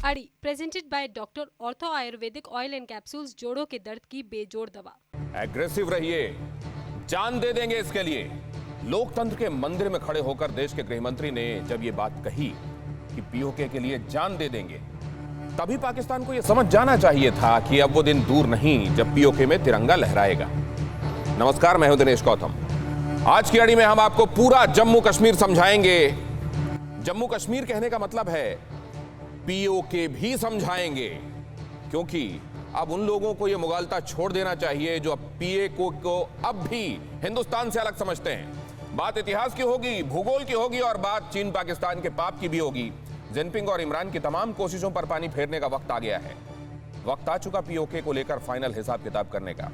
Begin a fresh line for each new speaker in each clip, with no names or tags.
अड़ी presented by doctor ortho Ayurvedic oil and capsules, जोड़ों के दर्द की बेजोड़ दवा।
एग्रेसिव रहिए, जान दे देंगे इसके लिए। लोकतंत्र के मंदिर में खड़े होकर देश के गृहमंत्री ने जब ये बात कही कि पीओके के लिए जान दे देंगे, तभी पाकिस्तान को यह समझ जाना चाहिए था कि अब वो दिन दूर नहीं जब पीओके में तिरंगा लहराएगा। नमस्कार, मैं हूं दिनेश गौतम। आज की अड़ी में हम आपको पूरा जम्मू कश्मीर समझाएंगे। जम्मू कश्मीर कहने का मतलब है पीओके भी समझाएंगे, क्योंकि अब उन लोगों को यह मुगालता छोड़ देना चाहिए जो अब पीओके को अब भी हिंदुस्तान से अलग समझते हैं। बात इतिहास की होगी, भूगोल की होगी और बात चीन पाकिस्तान के पाप की भी होगी। जिनपिंग और इमरान की तमाम कोशिशों पर पानी फेरने का वक्त आ गया है। वक्त आ चुका पीओके को लेकर फाइनल हिसाब किताब करने का।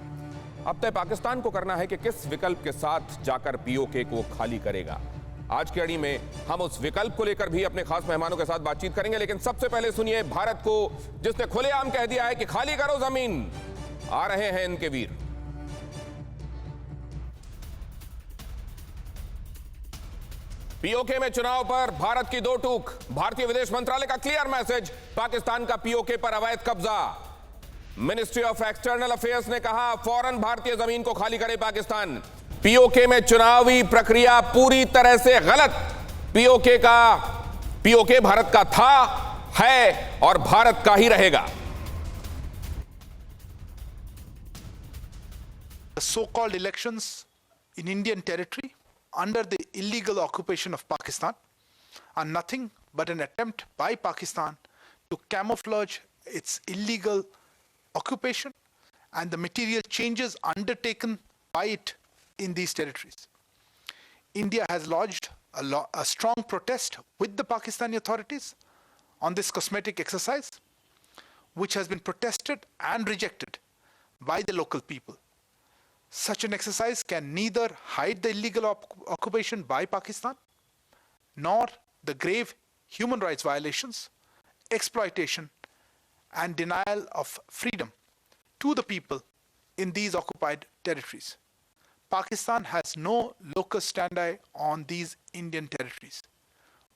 अब तय पाकिस्तान को करना है कि किस विकल्प के साथ जाकर पीओके को खाली करेगा। आज की अड़ी में हम उस विकल्प को लेकर भी अपने खास मेहमानों के साथ बातचीत करेंगे, लेकिन सबसे पहले सुनिए भारत को, जिसने खुलेआम कह दिया है कि खाली करो जमीन। आ रहे हैं इनके वीर। पीओके में चुनाव पर भारत की दो टूक। भारतीय विदेश मंत्रालय का क्लियर मैसेज, पाकिस्तान का पीओके पर अवैध कब्जा। मिनिस्ट्री ऑफ एक्सटर्नल अफेयर्स ने कहा फौरन भारतीय जमीन को खाली करे पाकिस्तान। पीओके में चुनावी प्रक्रिया पूरी तरह से गलत। पीओके भारत का था, है और भारत का ही रहेगा।
The so-called elections in Indian territory under the illegal occupation of Pakistan are nothing but an attempt by Pakistan to camouflage its illegal occupation and the material changes undertaken by it in these territories. India has lodged a strong protest with the Pakistani authorities on this cosmetic exercise, which has been protested and rejected by the local people. Such an exercise can neither hide the illegal occupation by Pakistan, nor the grave human rights violations, exploitation, and denial of freedom to the people in these occupied territories. Pakistan has no locus standi on these Indian territories.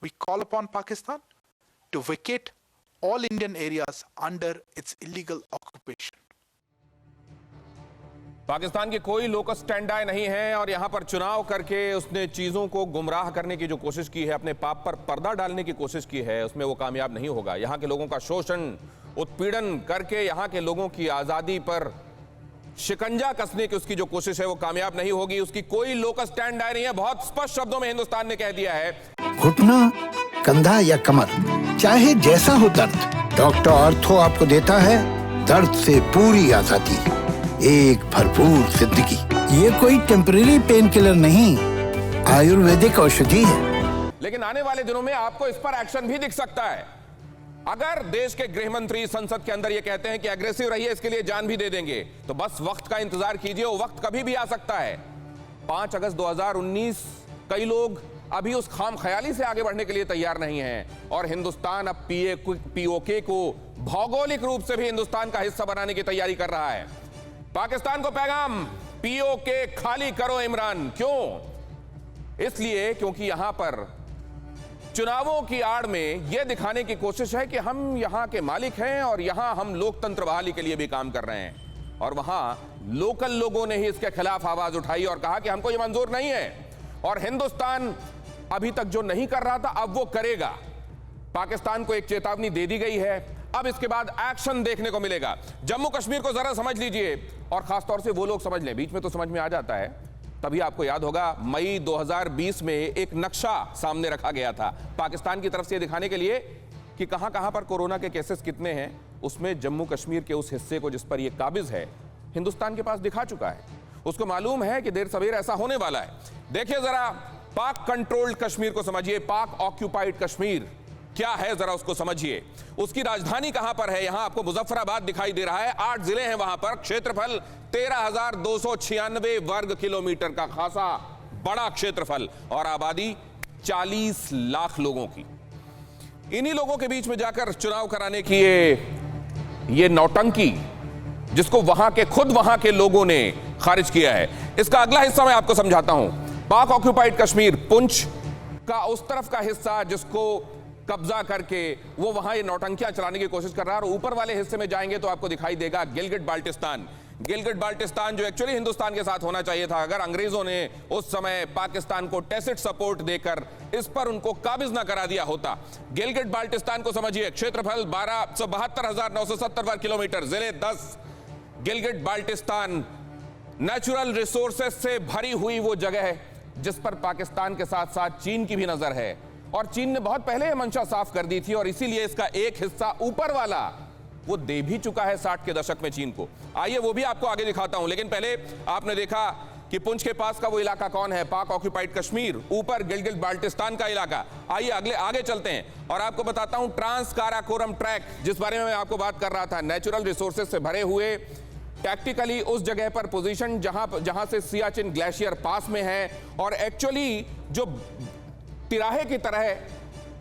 We call upon Pakistan to vacate all Indian areas under its illegal occupation.
Pakistan की कोई locus स्टैंडाई नहीं है और यहां पर चुनाव करके उसने चीजों को गुमराह करने की जो कोशिश की है, अपने पाप पर पर्दा डालने की कोशिश की है, उसमें वो कामयाब नहीं होगा। यहां के लोगों का शोषण, उत्पीड़न करके यहां के लोगों की आजादी पर शिकंजा कसने की उसकी जो कोशिश है वो कामयाब नहीं होगी। उसकी कोई लोकस स्टैंडाई नहीं है। बहुत स्पष्ट शब्दों में हिंदुस्तान ने कह दिया है,
घुटना, कंधा या कमर, चाहे जैसा हो दर्द, डॉक्टर ऑर्थो आपको देता है दर्द से पूरी आजादी, एक भरपूर जिंदगी। ये कोई टेम्परेरी पेन किलर नहीं, आयुर्वेदिक औषधि है।
लेकिन आने वाले दिनों में आपको इस पर एक्शन भी दिख सकता है। अगर देश के गृह मंत्री संसद के अंदर ये कहते हैं कि एग्रेसिव रहिए, इसके लिए जान भी दे देंगे, तो बस वक्त का इंतजार कीजिए। वो वक्त कभी भी आ सकता है। 5 अगस्त 2019, कई लोग अभी उस खाम ख्याली से आगे बढ़ने के लिए तैयार नहीं हैं और हिंदुस्तान अब पीओके को भौगोलिक रूप से भी हिंदुस्तान का हिस्सा बनाने की तैयारी कर रहा है। पाकिस्तान को पैगाम, पीओके खाली करो इमरान। क्यों? इसलिए क्योंकि यहां पर चुनावों की आड़ में यह दिखाने की कोशिश है कि हम यहां के मालिक हैं और यहां हम लोकतंत्र बहाली के लिए भी काम कर रहे हैं। और वहां लोकल लोगों ने ही इसके खिलाफ आवाज उठाई और कहा कि हमको यह मंजूर नहीं है। और हिंदुस्तान अभी तक जो नहीं कर रहा था, अब वो करेगा। पाकिस्तान को एक चेतावनी दे दी गई है, अब इसके बाद एक्शन देखने को मिलेगा। जम्मू कश्मीर को जरा समझ लीजिए और खासतौर से वो लोग समझ लें, बीच में तो समझ में आ जाता है। तभी आपको याद होगा मई 2020 में एक नक्शा सामने रखा गया था पाकिस्तान की तरफ से दिखाने के लिए कि कहां कहां पर कोरोना के केसेस कितने हैं। उसमें जम्मू कश्मीर के उस हिस्से को जिस पर यह काबिज है, हिंदुस्तान के पास दिखा चुका है। उसको मालूम है कि देर सवेर ऐसा होने वाला है। देखिए जरा पाक कंट्रोल्ड कश्मीर को समझिए, पाक ऑक्यूपाइड कश्मीर क्या है जरा उसको समझिए। उसकी राजधानी कहां पर है? यहां आपको मुजफ्फराबाद दिखाई दे रहा है। 8 जिले हैं वहां पर। क्षेत्रफल 13,296 वर्ग किलोमीटर का खासा बड़ा क्षेत्रफल और आबादी 40 लाख लोगों की। इन्हीं लोगों के बीच में जाकर चुनाव कराने की ये नौटंकी, जिसको खुद वहां के लोगों ने खारिज किया है, इसका अगला हिस्सा मैं आपको समझाता हूं। पाक ऑक्यूपाइड कश्मीर, पुंछ का उस तरफ का हिस्सा जिसको कब्जा करके वो वहां ये नौटंकियां चलाने की कोशिश कर रहा है। और ऊपर वाले हिस्से में जाएंगे तो आपको दिखाई देगा गिलगिट बाल्टिस्तान। गिलगिट बाल्टिस्तान जो एक्चुअली हिंदुस्तान के साथ होना चाहिए था, अगर अंग्रेजों ने उस समय पाकिस्तान को टैसिट सपोर्ट देकर इस पर उनको काबिज ना करा दिया होता। गिलगिट बाल्टिस्तान को समझिए, क्षेत्रफल 72,970 वर्ग किलोमीटर, जिले 10। गिलगिट बाल्टिस्तान नेचुरल रिसोर्सेस से भरी हुई वो जगह है जिस पर पाकिस्तान के साथ साथ चीन की भी नजर है, और चीन ने बहुत पहले मंशा साफ कर दी थी, और इसीलिए इसका एक हिस्सा ऊपर वाला वो दे भी चुका है 60 के दशक में चीन को। आइए वो भी आपको आगे दिखाता हूं, लेकिन पहले आपने देखा कि पुंछ के पास का वो इलाका कौन है, पाक ऑक्यूपाइड कश्मीर, ऊपर गिलगिट बाल्टिस्तान का इलाका। आइए आगे चलते हैं और आपको बताता हूं ट्रांस काराकोरम ट्रैक, जिस बारे में मैं आपको बात कर रहा था, नेचुरल रिसोर्सेज से भरे हुए, टैक्टिकली उस जगह पर पोजीशन जहां से सियाचिन ग्लेशियर पास में है, और एक्चुअली जो तिराहे की तरह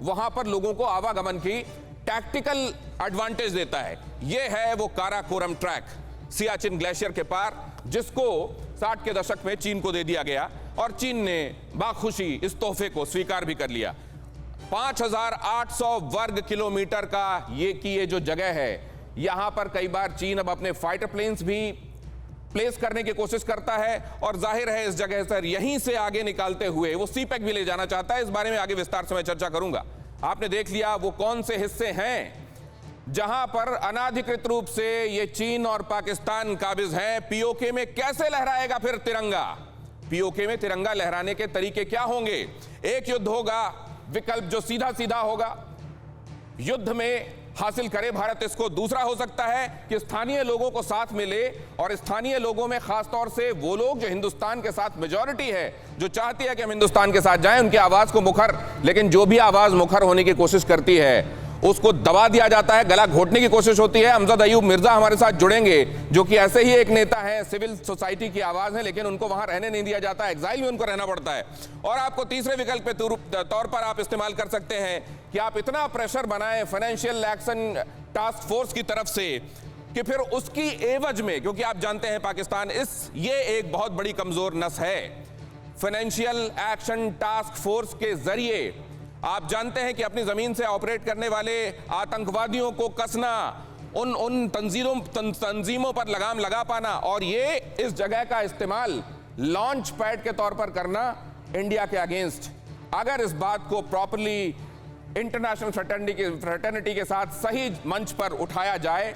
वहां पर लोगों को आवागमन की टैक्टिकल एडवांटेज देता है। यह है वो काराकोरम ट्रैक सियाचिन ग्लेशियर के पार, जिसको 60 के दशक में चीन को दे दिया गया, और चीन ने बाखुशी इस तोहफे को स्वीकार भी कर लिया। 5,800 वर्ग किलोमीटर का ये जो जगह है, यहां पर कई बार चीन अब अपने फाइटर प्लेन्स भी प्लेस करने की कोशिश करता है, और जाहिर है इस जगह से यहीं से आगे निकालते हुए वो सीपैक भी ले जाना चाहता है। इस बारे में आगे विस्तार से मैं चर्चा करूंगा। आपने देख लिया वो कौन से हिस्से हैं जहां पर अनाधिकृत रूप से ये चीन और पाकिस्तान काबिज हैं। पीओके में कैसे लहराएगा फिर तिरंगा, पीओके में तिरंगा लहराने के तरीके क्या होंगे? एक युद्ध होगा, विकल्प जो सीधा सीधा होगा, युद्ध में हासिल करे भारत इसको। दूसरा हो सकता है कि स्थानीय लोगों को साथ में ले, और स्थानीय लोगों में खासतौर से वो लोग जो हिंदुस्तान के साथ मेजॉरिटी है, जो चाहती है कि हम हिंदुस्तान के साथ जाएं, उनकी आवाज को मुखर, लेकिन जो भी आवाज मुखर होने की कोशिश करती है उसको दबा दिया जाता है, गला घोटने की कोशिश होती है। अमजद अयूब मिर्जा हमारे साथ जुड़ेंगे, जो कि ऐसे ही एक नेता है, सिविल सोसाइटी की आवाज है, लेकिन उनको वहां रहने नहीं दिया जाता, एग्जाइल में उनको रहना पड़ता है। और आपको तीसरे विकल्प के तौर पर आप इस्तेमाल कर सकते हैं कि आप इतना प्रेशर बनाएं फाइनेंशियल एक्शन टास्क फोर्स की तरफ से कि फिर उसकी एवज में, क्योंकि आप जानते हैं पाकिस्तान ये एक बहुत बड़ी कमजोर नस है, फाइनेंशियल एक्शन टास्क फोर्स के जरिए आप जानते हैं कि अपनी जमीन से ऑपरेट करने वाले आतंकवादियों को कसना, उन तंजीमों पर लगाम लगा पाना, और ये इस जगह का इस्तेमाल लॉन्च पैड के तौर पर करना इंडिया के अगेंस्ट। अगर इस बात को प्रॉपर्ली इंटरनेशनल फ्रेटर्निटी के साथ सही मंच पर उठाया जाए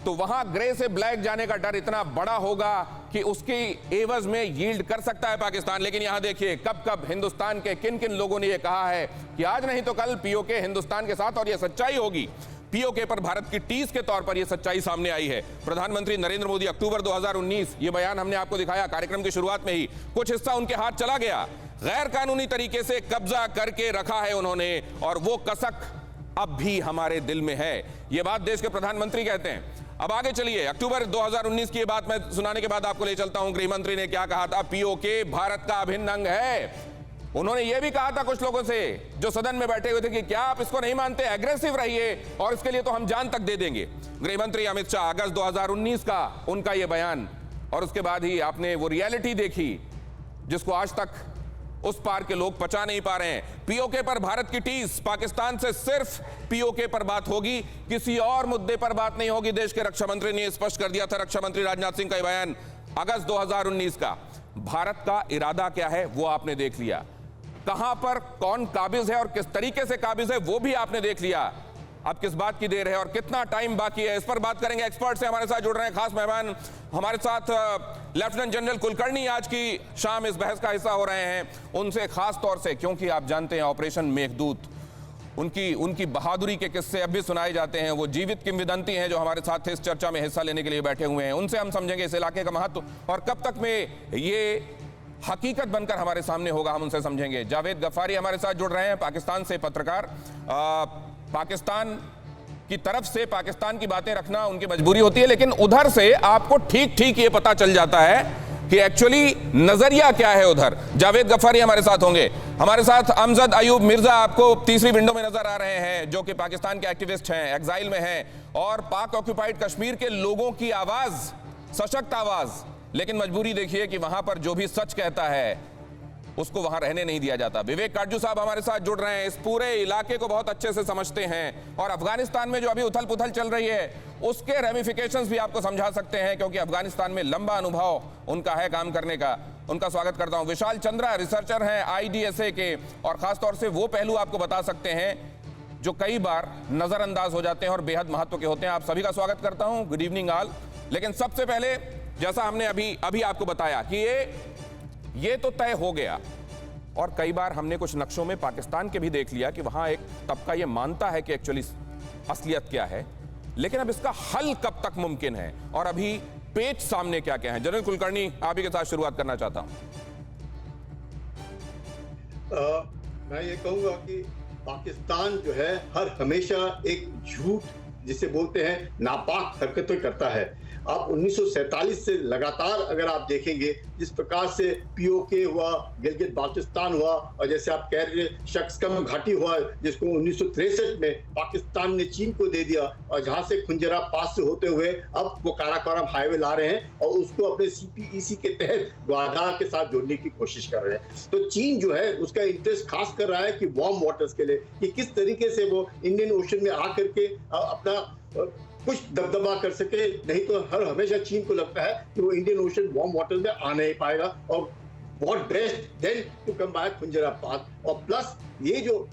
तो वहां ग्रे से ब्लैक जाने का डर इतना बड़ा होगा कि उसकी एवज में यील्ड कर सकता है पाकिस्तान। लेकिन यहां देखिए कब हिंदुस्तान के किन किन लोगों ने यह कहा है कि आज नहीं तो कल पीओके हिंदुस्तान के साथ, और यह सच्चाई होगी। पीओके पर भारत की टीस के तौर पर यह सच्चाई सामने आई है। प्रधानमंत्री नरेंद्र मोदी अक्टूबर 2019, यह बयान हमने आपको दिखाया कार्यक्रम की शुरुआत में ही, कुछ हिस्सा उनके हाथ चला गया, गैर कानूनी तरीके से कब्जा करके रखा है उन्होंने, और वो कसक अब भी हमारे दिल में है। यह बात देश के प्रधानमंत्री कहते हैं। अब आगे चलिए, अक्टूबर 2019 की बात मैं सुनाने के बाद आपको ले चलता हूं गृह मंत्री ने क्या कहा था। पीओके भारत का अभिन्न अंग है। उन्होंने यह भी कहा था कुछ लोगों से जो सदन में बैठे हुए थे कि क्या आप इसको नहीं मानते, एग्रेसिव रहिए और इसके लिए तो हम जान तक दे देंगे। गृह मंत्री अमित शाह, अगस्त 2019 का उनका यह बयान, और उसके बाद ही आपने वो रियलिटी देखी जिसको आज तक उस पार के लोग पचा नहीं पा रहे हैं। पीओके पर भारत की टीस, पाकिस्तान से सिर्फ पीओके पर बात होगी, किसी और मुद्दे पर बात नहीं होगी। देश के रक्षा मंत्री ने स्पष्ट कर दिया था, रक्षा मंत्री राजनाथ सिंह का बयान अगस्त 2019 का। भारत का इरादा क्या है वो आपने देख लिया, कहां पर कौन काबिज है और किस तरीके से काबिज है वो भी आपने देख लिया। अब किस बात की देर है और कितना टाइम बाकी है, इस पर बात करेंगे। एक्सपर्ट से हमारे साथ जुड़ रहे हैं खास मेहमान, हमारे साथ लेफ्टिनेंट जनरल कुलकर्णी आज की शाम इस बहस का हिस्सा हो रहे हैं। उनसे खास तौर से, क्योंकि आप जानते हैं ऑपरेशन मेघदूत, उनकी बहादुरी के किस्से अब भी सुनाए जाते हैं। वो जीवित किंवदंती हैं जो हमारे साथ इस चर्चा में हिस्सा लेने के लिए बैठे हुए हैं। उनसे हम समझेंगे इस इलाके का महत्व और कब तक में ये हकीकत बनकर हमारे सामने होगा, हम उनसे समझेंगे। जावेद गफ्फारी हमारे साथ जुड़ रहे हैं, पाकिस्तान से पत्रकार। पाकिस्तान की तरफ से पाकिस्तान की बातें रखना उनकी मजबूरी होती है, लेकिन उधर से आपको ठीक ठीक ये पता चल जाता है कि एक्चुअली नजरिया क्या है उधर। जावेद गफ्फारी हमारे साथ होंगे, हमारे साथ अमजद अयूब मिर्जा आपको तीसरी विंडो में नजर आ रहे हैं, जो कि पाकिस्तान के एक्टिविस्ट हैं, एग्जाइल में हैं और पाक ऑक्यूपाइड कश्मीर के लोगों की आवाज, सशक्त आवाज। लेकिन मजबूरी देखिए कि वहां पर जो भी सच कहता है उसको वहां रहने नहीं दिया जाता। विवेक काटजू साहब हमारे साथ जुड़ रहे हैं, इस पूरे इलाके को बहुत अच्छे से समझते हैं और अफगानिस्तान में जो अभी उथल पुथल चल रही है उसके रेमिफिकेशंस भी आपको समझा सकते हैं, क्योंकि अफगानिस्तान में लंबा अनुभव उनका है काम करने का। उनका स्वागत करता हूं। विशाल चंद्रा रिसर्चर हैं IDSA के, और खासतौर से वो पहलू आपको बता सकते हैं जो कई बार नजरअंदाज हो जाते हैं और बेहद महत्व के होते हैं। आप सभी का स्वागत करता हूं। Good evening all. लेकिन सबसे पहले, जैसा हमने अभी आपको बताया कि ये तो तय हो गया, और कई बार हमने कुछ नक्शों में पाकिस्तान के भी देख लिया कि वहां एक तबका ये मानता है कि एक्चुअली असलियत क्या है, लेकिन अब इसका हल कब तक मुमकिन है और अभी पेच सामने क्या क्या है? जनरल कुलकर्णी, आप ही के साथ शुरुआत करना चाहता हूं।
मैं ये कहूंगा कि पाकिस्तान जो है हर हमेशा एक झूठ जिसे बोलते हैं नापाक हरकतें करता है। आप 1947 से लगातार अगर आप देखेंगे जिस प्रकार से POK हुआ, गिलगित बाल्टिस्तान हुआ, और जैसे आप कह रहे शक्सकम घाटी हुआ जिसको 1963 में पाकिस्तान ने चीन को दे दिया, और जहां से खुंजरा पास से होते हुए अब वो काराकोरम हाईवे ला रहे हैं और उसको अपने CPEC के तहत ग्वादार के साथ जोड़ने की कोशिश कर रहे हैं। तो चीन जो है उसका इंटरेस्ट खास कर रहा है कि वार्म वाटर्स के लिए कि किस तरीके से वो इंडियन ओशन में आकर के अपना कुछ दबदबा कर सके, नहीं तो हर हमेशा चीन को लगता है कि वो इंडियन ओशन वार्म वाटर में आ नहीं पाएगा, और what best then to come by Khunjerab pass. और प्लस ये जो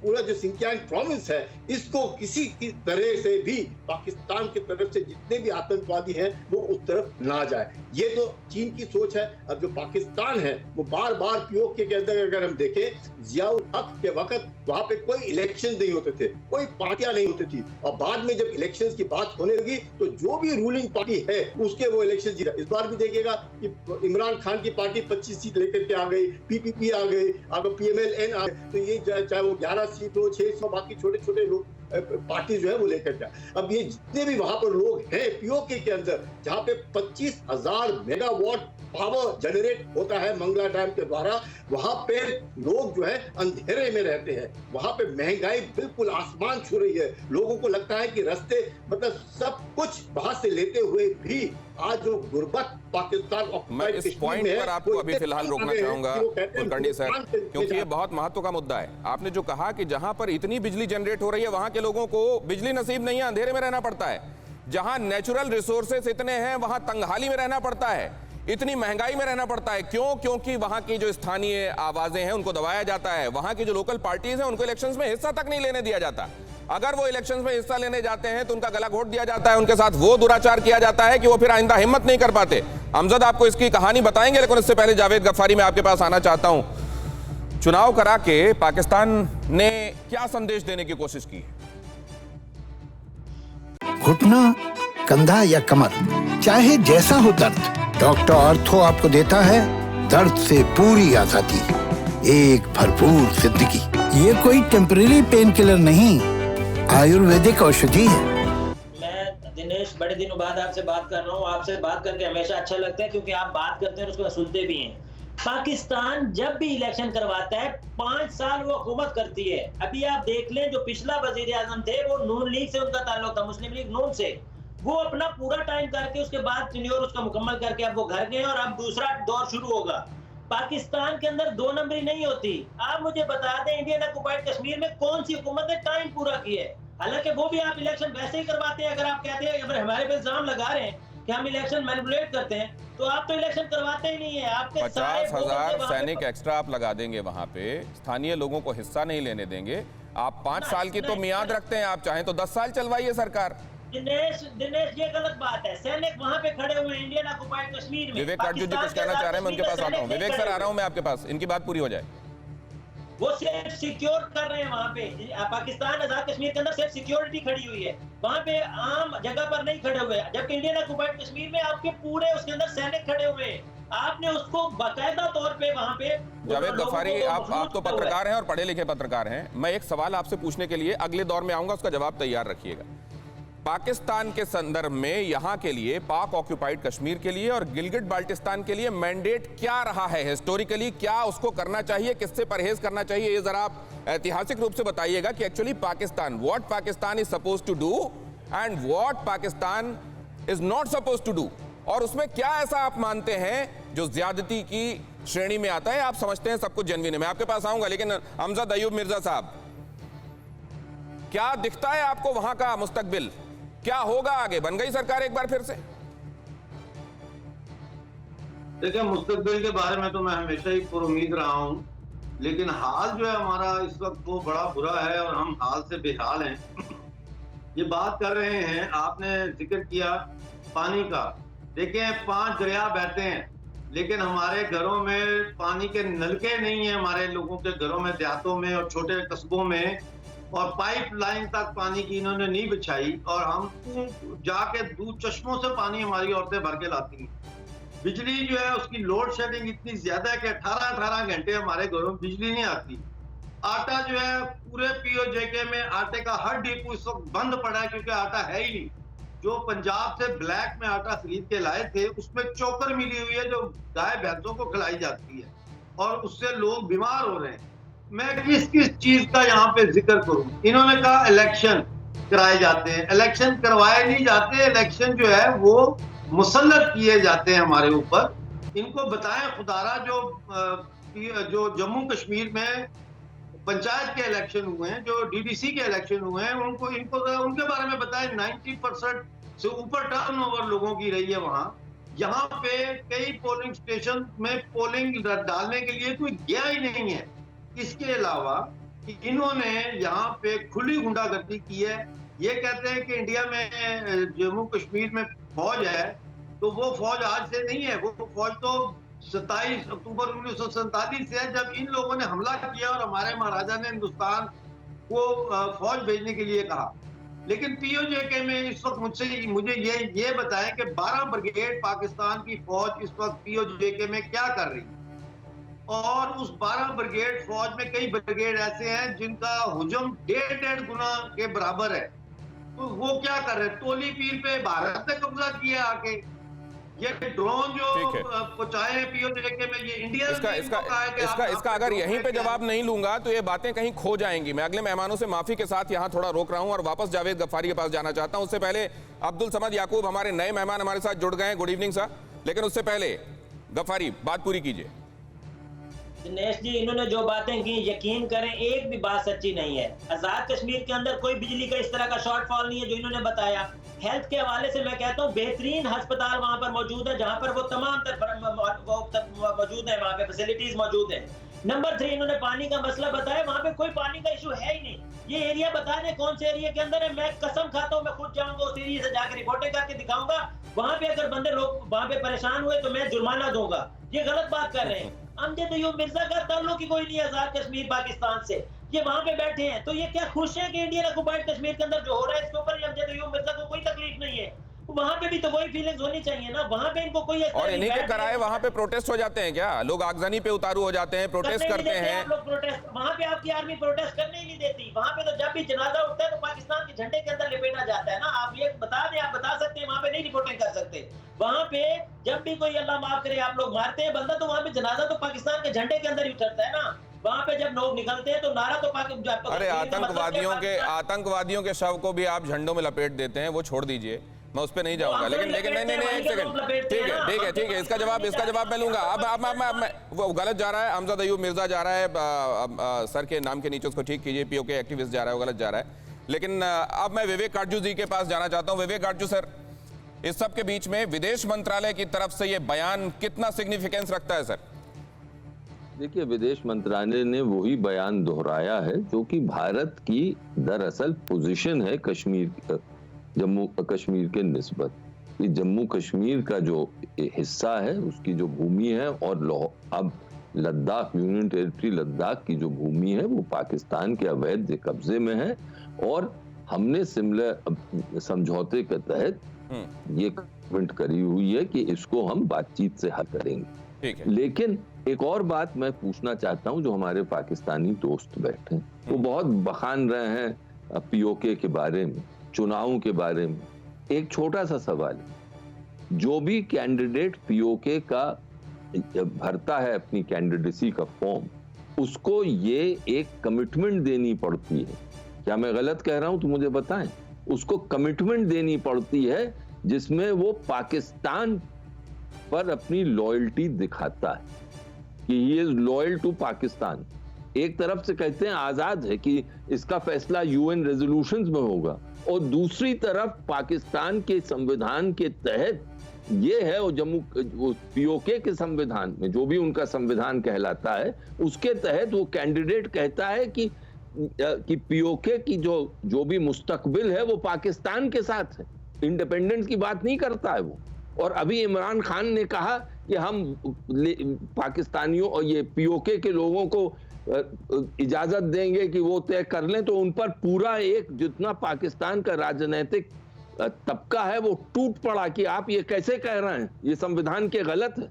पूरा जो सिंकियांग प्रोविंस है, इसको किसी की तरह से भी पाकिस्तान की तरफ से जितने भी आतंकवादी हैं वो उस तरफ ना जाए, ये तो चीन की सोच है। अब जो पाकिस्तान है वो बार बार POK के अंदर अगर हम देखें, जियाउल हक के वक्त वहां पे कोई इलेक्शन नहीं होते थे, कोई पार्टियां नहीं होती थी, और बाद में जब इलेक्शंस की बात होने लगी तो जो भी रूलिंग पार्टी है उसके वो इलेक्शन जीता। इस बार भी देखिएगा कि इमरान खान की पार्टी 25 सीट लेकर के आ गई, PPP आ गई, अब PMLN आ गई, तो ये चाहे वो 11 सीट हो, 600 बाकी छोटे छोटे लोग पार्टी जो है वो लेकर के। अब ये जितने भी वहां पर लोग हैं POK के अंदर, जहां पे 25,000 मेगावाट पावर जनरेट होता है मंगला डैम के द्वारा, वहां पे लोग जो है अंधेरे में रहते हैं, वहां पे महंगाई बिल्कुल आसमान छू रही है। लोगों को लगता है कि रास्ते मतलब सब कुछ वहां से लेते हुए भी आज जो गुर्बत पाकिस्तान,
मैं इस पॉइंट पर आपको अभी फिलहाल रोकना चाहूंगा कुलकर्णी सर, क्योंकि ये बहुत महत्व का मुद्दा है। आपने जो कहा कि जहां पर इतनी बिजली जनरेट हो रही है वहां के लोगों को बिजली नसीब नहीं है, अंधेरे में रहना पड़ता है। जहां नेचुरल रिसोर्सेस इतने हैं वहां तंगहाली में रहना पड़ता है, इतनी महंगाई में रहना पड़ता है। क्यों? क्योंकि वहां की जो स्थानीय आवाजें हैं उनको दबाया जाता है, वहां की जो लोकल पार्टीज हैं उनको इलेक्शंस में हिस्सा तक नहीं लेने दिया जाता। अगर वो इलेक्शंस में हिस्सा लेने जाते हैं तो उनका गला घोट दिया जाता है, उनके साथ वो दुराचार किया जाता है कि वो फिर आइंदा हिम्मत नहीं कर पाते। अमजद आपको इसकी कहानी बताएंगे, लेकिन इससे पहले जावेद गफ्फारी मैं आपके पास आना चाहता हूं। चुनाव करा के पाकिस्तान ने क्या संदेश देने की कोशिश की है?
घुटना, कंधा या कमर, चाहे जैसा हो दर्द, डॉक्टर ऑर्थो आपको देता है दर्द से पूरी आजादी, एक भरपूर जिंदगी। ये कोई टेम्परेरी पेन किलर नहीं, आयुर्वेदिक औषधि है।
मैं दिनेश बड़े दिनों बाद आपसे बात कर रहा हूँ। आपसे बात करके हमेशा अच्छा लगता है, क्योंकि आप बात करते हैं उसको सुनते भी हैं। पाकिस्तान जब भी इलेक्शन करवाता है 5 साल वो हुकूमत करती है। अभी आप देख लें, जो पिछला वजीर आजम थे वो नून लीग से उनका ताल्लुक था, मुस्लिम लीग नून से। वो अपना पूरा टाइम करके उसके बाद टेन्योर उसका मुकम्मल करके अब वो घर गए और अब दूसरा दौर शुरू होगा। पाकिस्तान के अंदर 2 नंबरी नहीं होती। आप मुझे बता दें, इंडियन ऑक्युपाइड कश्मीर में कौन सी हुकूमत ने टाइम पूरा किया है? हालांकि वो भी आप इलेक्शन वैसे ही करवाते हैं। अगर आप कहते हैं, अगर हमारे पे इल्जाम लगा रहे हैं कि हम इलेक्शन मैनिपुलेट करते हैं, तो आप तो इलेक्शन करवाते ही नहीं है। आपके
50,000 सैनिक एक्स्ट्रा आप लगा देंगे वहां पे, स्थानीय लोगों को हिस्सा नहीं लेने देंगे। आप 5 साल की तो मियाद रखते हैं, आप चाहें तो 10 साल चलवाइए सरकार।
दिनेश, ये गलत बात है। सैनिक वहां पे खड़े हुए इंडियन ऑक्युपाइड कश्मीर में।
विवेक काटजू जी कुछ कहना चाह रहे हैं, मैं उनके पास आता हूं। विवेक सर, आ रहा हूं मैं आपके पास, इनकी बात पूरी हो जाए।
वो सिर्फ सिक्योर कर रहे हैं वहां पे। पाकिस्तान आजाद कश्मीर के अंदर सिर्फ सिक्योरिटी खड़ी हुई है, वहां पे आम जगह पर नहीं खड़े हुए। जबकि इंडियन ऑक्युपाइड कश्मीर में आपके पूरे उसके अंदर सैनिक खड़े हुए हैं। आपने उसको बाकायदा तौर पे वहां पे।
जावेद गफ्फारी, आप तो पत्रकार हैं और पढ़े लिखे पत्रकार हैं। मैं एक सवाल आपसे पूछने के लिए अगले दौर में आऊंगा, उसका जवाब तैयार रखिएगा। पाकिस्तान के संदर्भ में यहां के लिए, पाक ऑक्युपाइड कश्मीर के लिए और गिलगिट बाल्टिस्तान के लिए मैंडेट क्या रहा है हिस्टोरिकली? क्या उसको करना चाहिए, किससे परहेज करना चाहिए? ये जरा आप ऐतिहासिक रूप से बताइएगा कि actually Pakistan, what Pakistan is suppose to do and what Pakistan is not suppose to do, और उसमें क्या ऐसा आप मानते हैं जो ज्यादती की श्रेणी में आता है, आप समझते हैं सब कुछ जेन्युइन है। मैं आपके पास आऊंगा, लेकिन अमजद अयूब मिर्जा साहब, क्या दिखता है आपको वहां का मुस्तकबिल? क्या होगा आगे? बन गई सरकार एक बार फिर से?
देखिए, मुस्तकबिल के बारे में तो मैं हमेशा ही पुरुम्मीद रहा हूं, लेकिन हाल जो है हमारा इस वक्त वो बड़ा बुरा है और हम हाल से बेहाल हैं। ये बात कर रहे हैं, आपने जिक्र किया पानी का। देखिए, 5 दरिया बहते हैं, लेकिन हमारे घरों में पानी के नलके नहीं है, हमारे लोगों के घरों में, देहातों में और छोटे कस्बों में, और पाइपलाइन तक पानी की इन्होंने नहीं बिछाई, और हम जाके दूध चश्मों से पानी हमारी औरतें भर के लाती हैं। बिजली जो है उसकी लोड शेडिंग इतनी ज्यादा है कि 18 घंटे हमारे घरों में बिजली नहीं आती। आटा जो है पूरे पीओजेके में आटे का हर डिपो इस वक्त बंद पड़ा है, क्योंकि आटा है ही नहीं। जो पंजाब से ब्लैक में आटा खरीद के लाए थे, उसमें चोकर मिली हुई है जो गाय भैंसों को खिलाई जाती है, और उससे लोग बीमार हो रहे हैं। मैं किस किस चीज का यहाँ पे जिक्र करूं? इन्होंने कहा इलेक्शन कराए जाते हैं, इलेक्शन करवाए नहीं जाते, इलेक्शन जो है वो मुसल्लत किए जाते हैं हमारे ऊपर। इनको बताएं खुदारा, जो जम्मू कश्मीर में पंचायत के इलेक्शन हुए हैं, जो डीडीसी के इलेक्शन हुए हैं, इनको उनके बारे में बताएं। 90% से ऊपर टर्नओवर लोगों की रही है वहां। यहाँ पे कई पोलिंग स्टेशन में पोलिंग डालने के लिए कोई गया ही नहीं है। इसके अलावा इन्होंने यहाँ पे खुली गुंडागर्दी की है। ये कहते हैं कि इंडिया में जम्मू कश्मीर में फौज है, तो वो फौज आज से नहीं है, वो फौज तो 27 अक्टूबर 1947 से है, जब इन लोगों ने हमला किया और हमारे महाराजा ने हिंदुस्तान को फौज भेजने के लिए कहा। लेकिन पीओजेके में इस वक्त मुझे ये बताएं कि 12 ब्रिगेड पाकिस्तान की फौज इस वक्त पीओजेके में क्या कर रही है, और उस 12 ब्रिगेड फौज में कई ब्रिगेड ऐसे हैं जिनका हुजूम 1.5 गुना के बराबर है। तो वो क्या कर रहे हैं? तोली पीर पे भारत ने कब्जा किया आके। ये ड्रोन जो पहुंचाए हैं पीओजेके में, ये इंडिया
इसका अगर यहीं पे जवाब नहीं लूंगा तो ये बातें कहीं खो जाएंगी। मैं अगले मेहमानों से माफी के साथ यहां थोड़ा रोक रहा हूं और वापस जावेद गफ्फारी के पास जाना चाहता हूं। उससे पहले अब्दुल समद याकूब हमारे नए मेहमान हमारे साथ जुड़ गए हैं। Good evening sir. लेकिन उससे पहले गफ्फारी बात पूरी कीजिए।
दिनेश जी, इन्होंने जो बातें की, यकीन करें एक भी बात सच्ची नहीं है। आजाद कश्मीर के अंदर कोई बिजली का इस तरह का शॉर्टफॉल नहीं है जो इन्होंने बताया। हेल्थ के हवाले से मैं कहता हूँ बेहतरीन अस्पताल वहां पर मौजूद है, जहां पर वो तमाम मौजूद है, वहां पे फैसिलिटीज मौजूद है। नंबर 3, इन्होंने पानी का मसला बताया, वहां पे कोई पानी का इशू है ही नहीं। ये एरिया बता दें कौन से एरिया के अंदर है, मैं कसम खाता हूँ, मैं खुद जाऊंगा उस एरिया से जाकर रिपोर्टें करके दिखाऊंगा। वहां पे अगर बंदे लोग वहां पे परेशान हुए तो मैं जुर्माना दूंगा। ये गलत बात कर रहे हैं। अमजद अयूब मिर्जा का ताल्लुक ही कोई नहीं है आजाद कश्मीर पाकिस्तान से। ये वहां पे बैठे हैं, तो ये क्या खुश है कि इंडियन ऑक्युपाइड कश्मीर के अंदर जो हो रहा है इसके ऊपर अमजद अयूब मिर्जा को कोई तकलीफ नहीं है? वहां पे भी तो वही फीलिंग्स होनी चाहिए ना। वहां पे इनको कोई
और इन्हीं के कराए वहां पे प्रोटेस्ट हो जाते हैं क्या? लोग आगजनी पे उतारू हो जाते हैं, प्रोटेस्ट करते हैं।
लोग प्रोटेस्ट, वहां पे आपकी आर्मी प्रोटेस्ट करने ही नहीं देती। वहां पे तो जब भी जनाजा उठता है तो पाकिस्तान के झंडे के अंदर लिपेटा जाता है ना। आप ये बता दें, आप बता सकते हैं, वहां पे नहीं रिपोर्टिंग कर सकते। वहां पे जब भी कोई अल्लाह माफ करे आप लोग मारते हैं बंदा, तो वहां पे जनाजा तो पाकिस्तान के झंडे के अंदर ही उतरता है ना। वहां पे जब लोग निकलते हैं तो नारा तो पाकिस्तान।
अरे आतंकवादियों के शव को भी आप झंडों में लपेट देते हैं, वो छोड़ दीजिए, मैं उस पर नहीं जाऊंगा। लेकिन नहीं, एक सेकंड, ठीक है, इसका जवाब मैं लूंगा। अब वो गलत जा रहा है, अमजद अयूब मिर्जा जा रहा है, सर के नाम के नीचे उसको ठीक कीजिए, पीओके एक्टिविस्ट जा रहा है, वो गलत जा रहा है। लेकिन अब मैं विवेक काटजू जी के पास जाना चाहता हूं। विवेक काटजू सर, इस सब के बीच में विदेश मंत्रालय की तरफ से ये बयान कितना सिग्निफिकेंस रखता है सर?
देखिए, विदेश मंत्रालय ने वही बयान दोहराया है जो कि भारत की दरअसल पोजीशन है कश्मीर, जम्मू कश्मीर के निस्बत। ये जम्मू कश्मीर का जो हिस्सा है, उसकी जो भूमि है, और अब लद्दाख, यूनियन टेरिटरी लद्दाख की जो भूमि है वो पाकिस्तान के अवैध कब्जे में है। और हमने सिमिलर समझौते के तहत ये कमिटमेंट करी हुई है कि इसको हम बातचीत से हल करेंगे। लेकिन एक और बात मैं पूछना चाहता हूं, जो हमारे पाकिस्तानी दोस्त बैठे हैं वो बहुत बखान रहे हैं पीओके के बारे में, चुनावों के बारे में। एक छोटा सा सवाल है, जो भी कैंडिडेट पीओके का भरता है अपनी कैंडिडेसी का फॉर्म, उसको ये एक कमिटमेंट देनी पड़ती है। क्या मैं गलत कह रहा हूं तो मुझे बताएं। उसको कमिटमेंट देनी पड़ती है जिसमें वो पाकिस्तान पर अपनी लॉयल्टी दिखाता है। कि he is loyal to Pakistan. एक तरफ से कहते हैं आजाद है कि इसका फैसला यूएन रेजोल्यूशंस में होगा, और दूसरी तरफ पाकिस्तान के संविधान के तहत ये है, और जम्मू पीओके के संविधान में जो भी उनका संविधान कहलाता है उसके तहत वो कैंडिडेट कहता है कि पीओके की जो भी मुस्तकबिल है वो पाकिस्तान के साथ है, इंडिपेंडेंस की बात नहीं करता है वो। और अभी इमरान खान ने कहा कि हम पाकिस्तानियों और ये पीओके के लोगों को इजाजत देंगे कि वो तय कर लें, तो उन पर पूरा एक जितना पाकिस्तान का राजनीतिक तबका है वो टूट पड़ा कि आप ये कैसे कह रहे हैं, ये संविधान के गलत है।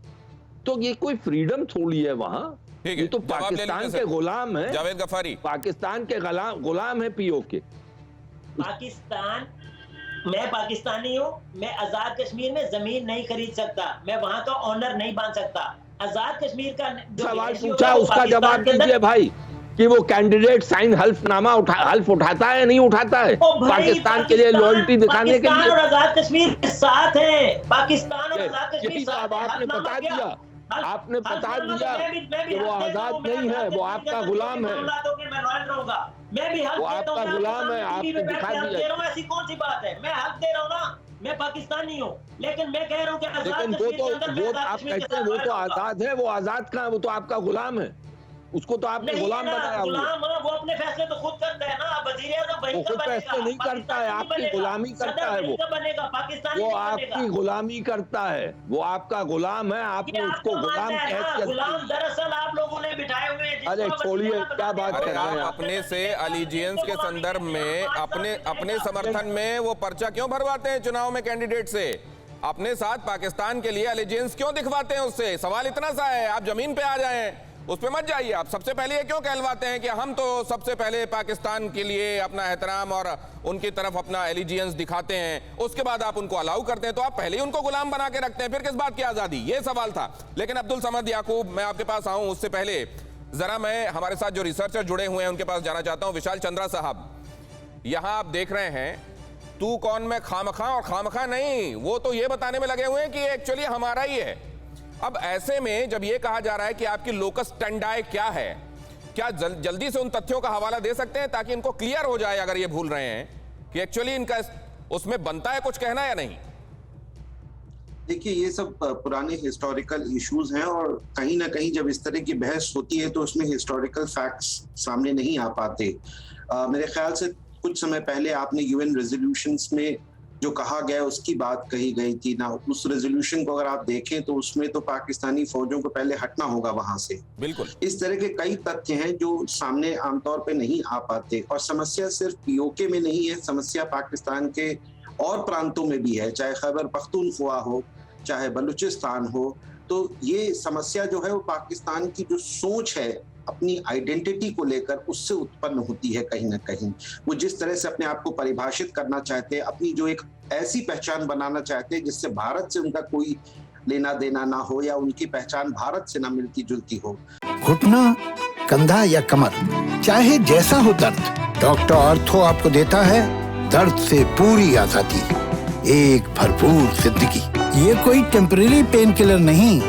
तो ये कोई फ्रीडम थोड़ी है वहां, ये तो पाकिस्तान के गुलाम है।
जावेद गफारी,
पाकिस्तान के गुलाम है पीओके।
पाकिस्तान, मैं पाकिस्तानी हूँ, मैं आजाद कश्मीर में जमीन नहीं खरीद सकता, मैं वहां का ओनर नहीं बन सकता। आजाद कश्मीर का जो
सवाल पूछा उसका जवाब दीजिए भाई, कि वो कैंडिडेट साइन हल्फ उठाता है नहीं उठाता है पाकिस्तान के लिए लॉयल्टी दिखाने के लिए।
और आजाद कश्मीर के साथ है, पाकिस्तान और आजाद कश्मीर साथ है।
आपने बता दिया, आपने बता दिया कि वो आजाद नहीं है, वो आपका गुलाम है।
मैं लॉयल रहूंगा, मैं भी हक
वो आपका गुलाम है, आपने दिखा दिया।
ऐसी कौन सी बात है, मैं हक दे रहा हूँ ना, मैं पाकिस्तानी हूँ, लेकिन मैं कह रहा हूँ कि
लेकिन वो आप कहते हैं वो तो आजाद है, वो आजाद कहाँ है, वो तो आपका गुलाम है, उसको तो आपने गुलाम बनाया।
गुलाम वो अपने फैसले तो खुद करता है ना, वज़ीर-ए-आज़म वही
खुद फैसले नहीं करता है, आपकी गुलामी करता है। वो आपकी गुलामी करता है, वो आपका गुलाम है, आपने उसको गुलाम कह के।
गुलाम दरअसल आप लोगों ने बिठाए हुए हैं।
अरे छोड़िए, क्या बात कर रहे हैं
आप अपने से अलीजियंस के संदर्भ में अपने समर्थन में वो पर्चा क्यों भरवाते हैं चुनाव में कैंडिडेट से? अपने साथ पाकिस्तान के लिए अलीजियंस क्यों दिखवाते हैं उससे? सवाल इतना सा है, आप जमीन पे आ जाएं, उस पे मत जाइए। आप सबसे पहले ये क्यों कहलवाते हैं कि हम तो सबसे पहले पाकिस्तान के लिए अपना एहतराम और उनकी तरफ अपना एलिजियंस दिखाते हैं, उसके बाद आप उनको अलाउ करते हैं, तो आप पहले ही उनको गुलाम बना के रखते हैं, फिर किस बात की आजादी? ये सवाल था। लेकिन अब्दुल समद याकूब, मैं आपके पास आऊं उससे पहले जरा मैं हमारे साथ जो रिसर्चर जुड़े हुए हैं उनके पास जाना चाहता हूं। विशाल चंद्रा साहब, यहां आप देख रहे हैं तू कौन में खामखा और खामखा नहीं, वो तो ये बताने में लगे हुए हैं कि एक्चुअली हमारा ही है। अब ऐसे में जब ये कहा जा रहा है कि आपकी लोकस स्टैंडाई क्या है, क्या जल्दी से उन तथ्यों का हवाला दे सकते हैं ताकि इनको क्लियर हो जाए अगर ये भूल रहे हैं कि एक्चुअली इनका उसमें बनता है कुछ कहना या नहीं?
देखिए, ये सब पुराने हिस्टोरिकल इश्यूज हैं, और कहीं ना कहीं जब इस तरह की बहस होती है तो उसमें हिस्टोरिकल फैक्ट्स सामने नहीं आ पाते। मेरे ख्याल से कुछ समय पहले आपने यूएन रेजोल्यूशंस में जो कहा गया उसकी बात कही गई थी ना, उस रेजोल्यूशन को अगर आप देखें तो उसमें तो पाकिस्तानी फौजों को पहले हटना होगा वहां से।
बिल्कुल
इस तरह के कई तथ्य हैं जो सामने आमतौर पे नहीं आ पाते, और समस्या सिर्फ पीओके में नहीं है, समस्या पाकिस्तान के और प्रांतों में भी है, चाहे खैबर पख्तूनख्वा हो, चाहे बलूचिस्तान हो। तो ये समस्या जो है वो पाकिस्तान की जो सोच है अपनी आइडेंटिटी को लेकर, उससे उत्पन्न होती है कहीं ना कहीं। वो जिस तरह से अपने आप को परिभाषित करना चाहते हैं, अपनी जो एक ऐसी पहचान बनाना चाहते हैं जिससे भारत से उनका कोई लेना देना ना हो, या उनकी पहचान भारत से ना मिलती जुलती हो।
घुटना, कंधा या कमर, चाहे जैसा हो दर्द, डॉक्टर ऑर्थो आपको देता है दर्द से पूरी आजादी, एक भरपूर जिंदगी। ये कोई टेम्परेरी पेन किलर नहीं,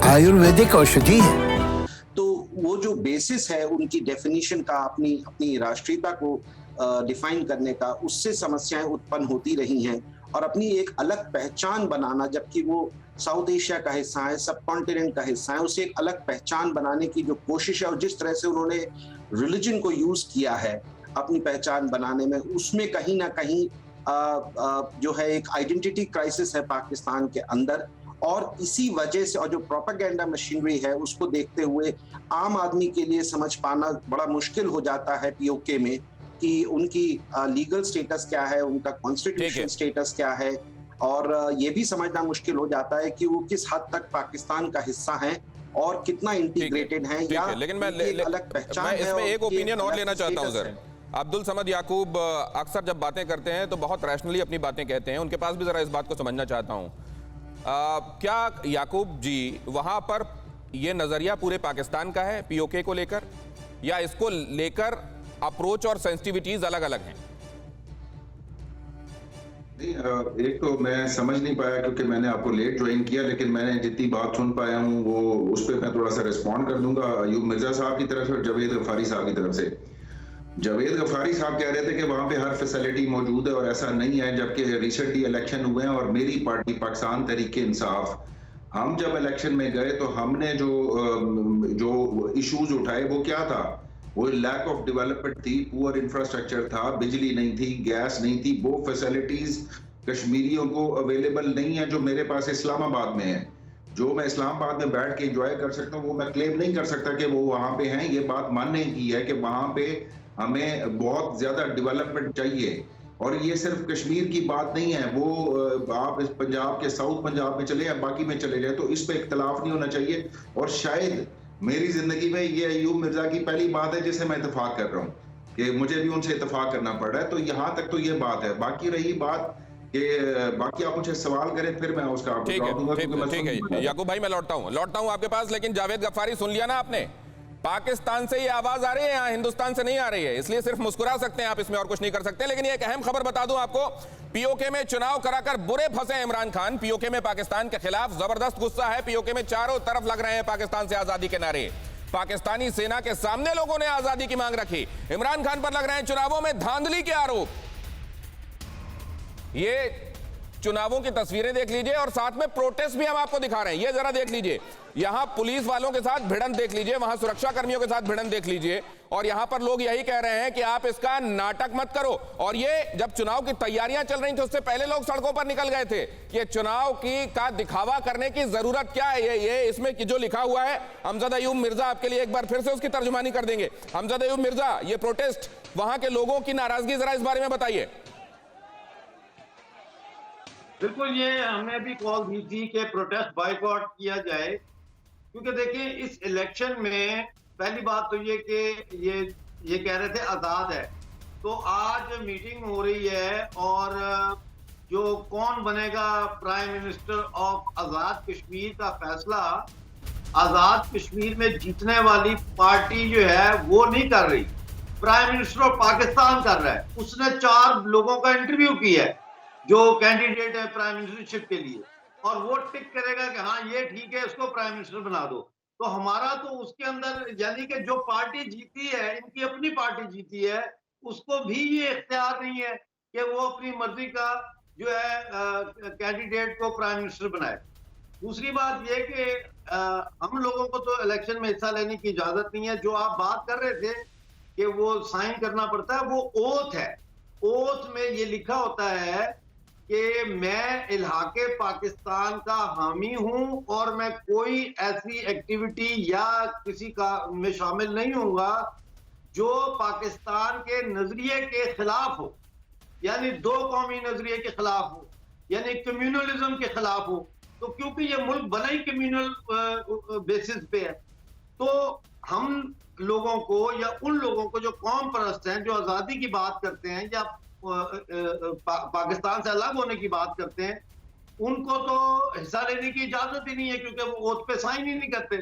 आयुर्वेदिक औषधि है।
वो जो बेसिस है उनकी डेफिनेशन का, अपनी राष्ट्रीयता को डिफाइन करने का, उससे समस्याएं उत्पन्न होती रही हैं, और अपनी एक अलग पहचान बनाना, जबकि वो साउथ एशिया का हिस्सा है, सब कॉन्टिनेंट का हिस्सा है, उसे एक अलग पहचान बनाने की जो कोशिश है, और जिस तरह से उन्होंने रिलीजन को यूज किया है अपनी पहचान बनाने में, उसमें कहीं ना कहीं जो है एक आइडेंटिटी क्राइसिस है पाकिस्तान के अंदर। और इसी वजह से, और जो प्रोपेगेंडा मशीनरी है उसको देखते हुए आम आदमी के लिए समझ पाना बड़ा मुश्किल हो जाता है पीओके में कि उनकी लीगल स्टेटस क्या है, उनका कॉन्स्टिट्यूशन स्टेटस क्या है, और ये भी समझना मुश्किल हो जाता है कि वो किस हद तक पाकिस्तान का हिस्सा है और कितना इंटीग्रेटेड है, या
लेकिन मैं
अलग पहचान है।
इसमें एक ओपिनियन और लेना चाहता हूं सर। अब्दुल समद याकूब अक्सर जब बातें करते हैं तो बहुत रैशनली अपनी बातें कहते हैं, उनके पास भी जरा इस बात को समझना चाहता हूं। क्या याकूब जी वहां पर यह नजरिया पूरे पाकिस्तान का है पीओके को लेकर, या इसको लेकर अप्रोच और सेंसिटिविटीज अलग अलग हैं?
नहीं, एक तो मैं समझ नहीं पाया क्योंकि मैंने आपको लेट ज्वाइन किया, लेकिन मैंने जितनी बात सुन पाया हूँ वो उस पर मैं थोड़ा सा रिस्पॉन्ड कर दूंगा अयूब मिर्जा साहब की तरफ से और जावेद गफारी साहब की तरफ से। जावेद गफारी साहब कह रहे थे कि वहां पे हर फैसिलिटी मौजूद है और ऐसा नहीं है, जबकि रिसेंटली इलेक्शन हुए हैं और मेरी पार्टी पाकिस्तान तहरीक इंसाफ, हम जब इलेक्शन में गए तो हमने जो इश्यूज उठाए वो क्या था, वो लैक ऑफ डेवलपमेंट थी, पुअर इंफ्रास्ट्रक्चर था, बिजली नहीं थी, गैस नहीं थी, वो फैसिलिटीज कश्मीरियों को अवेलेबल नहीं है जो मेरे पास इस्लामाबाद में है। जो मैं इस्लामाबाद में बैठ के एंजॉय कर सकता हूँ वो मैं क्लेम नहीं कर सकता कि वो वहां पे हैं। ये बात मानने की है कि वहां पे हमें बहुत ज्यादा डेवलपमेंट चाहिए और ये सिर्फ कश्मीर की बात नहीं है, वो आप इस पंजाब के साउथ पंजाब में चले या बाकी में चले जाए तो इस पे इख्तलाफ नहीं होना चाहिए। और शायद मेरी जिंदगी में ये अयूब मिर्जा की पहली बात है जिसे मैं इत्तेफाक कर रहा हूँ कि मुझे भी उनसे इत्तेफाक करना पड़ रहा है। तो यहाँ तक तो ये बात है। बाकी रही बात कि बाकी आप मुझे सवाल करें फिर मैं उसका आपको जवाब दूंगा।
ठीक है याकूब भाई, मैं लौटता हूँ आपके पास, लेकिन जावेद गफारी सुन लिया ना आपने, पाकिस्तान से ये आवाज आ रही है, यहाँ हिंदुस्तान से नहीं आ रही है, इसलिए सिर्फ मुस्कुरा सकते हैं आप, इसमें और कुछ नहीं कर सकते। लेकिन ये एक अहम खबर बता दूं आपको, पीओके में चुनाव कराकर बुरे फंसे इमरान खान। पीओके में पाकिस्तान के खिलाफ जबरदस्त गुस्सा है, पीओके में चारों तरफ लग रहे हैं पाकिस्तान से आजादी के नारे। पाकिस्तानी सेना के सामने लोगों ने आजादी की मांग रखी, इमरान खान पर लग रहे हैं चुनावों में धांधली के आरोप। ये चुनावों की तस्वीरें देख लीजिए और साथ में प्रोटेस्ट भी हम आपको दिखा रहे हैं, ये जरा देख लीजिए। यहां पुलिस वालों के साथ भिड़ंत देख लीजिए, वहां सुरक्षा कर्मियों के साथ भिड़ंत देख लीजिए, और यहां पर लोग यही कह रहे हैं कि आप इसका नाटक मत करो। और ये जब चुनाव की तैयारियां चल रही थी उससे पहले लोग सड़कों पर निकल गए थे। ये चुनाव का दिखावा करने की जरूरत क्या है, ये इसमें जो लिखा हुआ है, अमजद अयूब मिर्जा आपके लिए एक बार फिर से उसकी तर्जुमानी कर देंगे। अमजद अयूब मिर्जा, ये प्रोटेस्ट, वहां के लोगों की नाराजगी जरा इस बारे में बताइए।
बिल्कुल, ये हमने भी कॉल दी थी कि प्रोटेस्ट बायकॉट किया जाए, क्योंकि देखिए इस इलेक्शन में पहली बात तो ये कि ये कह रहे थे आज़ाद है, तो आज मीटिंग हो रही है और जो कौन बनेगा prime minister of Azad Kashmir का फैसला आज़ाद कश्मीर में जीतने वाली पार्टी जो है वो नहीं कर रही, प्राइम मिनिस्टर ऑफ पाकिस्तान कर रहा है। उसने 4 लोगों का इंटरव्यू किया है जो कैंडिडेट है प्राइम मिनिस्टरशिप के लिए, और वो टिक करेगा कि हाँ ये ठीक है, इसको प्राइम मिनिस्टर बना दो। तो हमारा तो उसके अंदर, यानी कि जो पार्टी जीती है, इनकी अपनी पार्टी जीती है, उसको भी ये इख्तियार नहीं है कि वो अपनी मर्जी का जो है कैंडिडेट को प्राइम मिनिस्टर बनाए। दूसरी बात ये कि हम लोगों को तो इलेक्शन में हिस्सा लेने की इजाजत नहीं है। जो आप बात कर रहे थे कि वो साइन करना पड़ता है, वो ओथ है। ओथ में ये लिखा होता है कि मैं इल्हाके पाकिस्तान का हामी हूं और मैं कोई ऐसी एक्टिविटी या किसी का में शामिल नहीं होऊंगा जो पाकिस्तान के नजरिए के खिलाफ हो, यानी 2 कौमी नजरिए के खिलाफ हो, यानी कम्युनलिज्म के खिलाफ हो। तो क्योंकि ये मुल्क बना ही कम्युनल बेसिस पे है, तो हम लोगों को या उन लोगों को जो कौम परस्त हैं, जो आजादी की बात करते हैं या पाकिस्तान से अलग होने की बात करते हैं, उनको तो हिस्सा लेने की इजाजत ही नहीं है, क्योंकि वो ओथ पे साइन ही नहीं करते।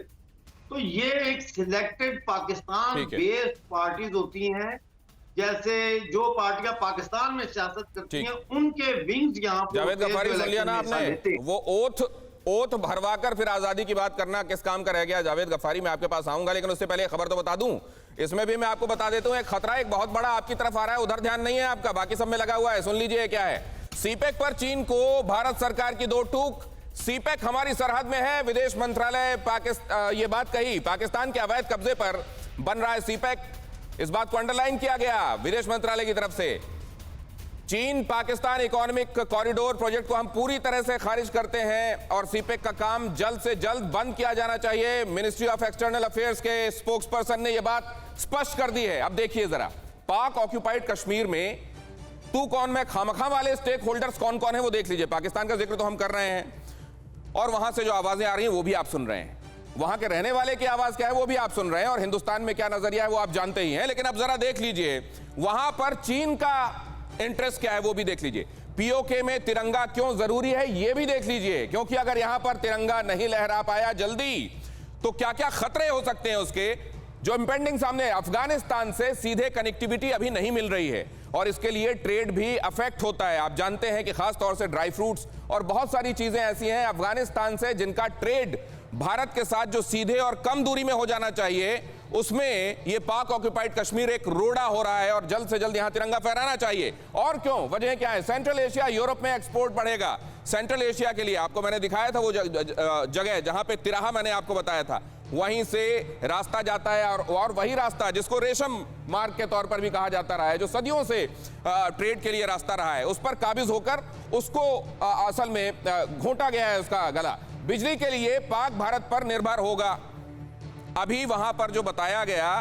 तो ये एक सिलेक्टेड पाकिस्तान बेस्ड पार्टीज होती हैं, जैसे जो पार्टियां पाकिस्तान में सियासत करती हैं उनके विंग्स यहाँ पे।
जावेद गफारी, सुन लिया ना आपने, वो ओथ भरवाकर फिर आजादी की बात करना किस काम का रह गया। जावेद गफारी, मैं आपके पास आऊंगा, लेकिन उससे पहले खबर तो बता दूं, इसमें भी मैं आपको बता देता हूं, एक खतरा एक बहुत बड़ा आपकी तरफ आ रहा है, उधर ध्यान नहीं है आपका, बाकी सब में लगा हुआ है। सुन लीजिए क्या है। सीपेक पर चीन को भारत सरकार की 2 टूक। सीपेक हमारी सरहद में है, विदेश मंत्रालय ये बात कही। पाकिस्तान के अवैध कब्जे पर बन रहा है सीपेक, इस बात को अंडरलाइन किया गया विदेश मंत्रालय की तरफ से। चीन पाकिस्तान इकोनॉमिक कॉरिडोर प्रोजेक्ट को हम पूरी तरह से खारिज करते हैं और सीपेक का काम जल्द से जल्द बंद किया जाना चाहिए। मिनिस्ट्री ऑफ एक्सटर्नल अफेयर्स के स्पोक्सपर्सन ने यह बात स्पष्ट कर दी है। अब देखिए जरा, पाक ऑक्यूपाइड कश्मीर में तू कौन मैं खामखा वाले स्टेक होल्डर्स कौन कौन है वो देख लीजिए। पाकिस्तान का जिक्र तो हम कर रहे हैं और वहां से जो आवाजें आ रही हैं वो भी आप सुन रहे हैं, वहां के रहने वाले की आवाज क्या है वो भी आप सुन रहे हैं, और हिंदुस्तान में क्या नजरिया है वो आप जानते ही हैं। लेकिन अब जरा देख लीजिए वहां पर चीन का इंटरेस्ट क्या है वो भी देख लीजिए। पीओके में तिरंगा क्यों जरूरी है ये भी देख लीजिए, क्योंकि अगर यहां पर तिरंगा नहीं लहरा पाया जल्दी तो क्या क्या खतरे हो सकते हैं उसके, जो इंपेंडिंग सामने। अफगानिस्तान से सीधे कनेक्टिविटी अभी नहीं मिल रही है, और इसके लिए ट्रेड भी अफेक्ट होता है। आप जानते हैं कि खास तौर से ड्राई फ्रूट्स और बहुत सारी चीजें ऐसी हैं अफगानिस्तान से जिनका ट्रेड भारत के साथ जो सीधे और कम दूरी में हो जाना चाहिए, उसमें ये पाक ऑक्युपाइड कश्मीर एक रोड़ा हो रहा है और जल्द से जल्द यहां तिरंगा फहराना चाहिए। और क्यों, वजह क्या है? सेंट्रल एशिया, यूरोप में एक्सपोर्ट बढ़ेगा। सेंट्रल एशिया के लिए आपको मैंने दिखाया था वो जगह जहां पे तिराहा मैंने आपको बताया था, वहीं से रास्ता जाता है और वही रास्ता जिसको रेशम मार्ग के तौर पर भी कहा जाता रहा है, जो सदियों से ट्रेड के लिए रास्ता रहा है, उस पर काबिज होकर उसको असल में घोंटा गया है उसका गला। बिजली के लिए पाक भारत पर निर्भर होगा। अभी वहां पर जो बताया गया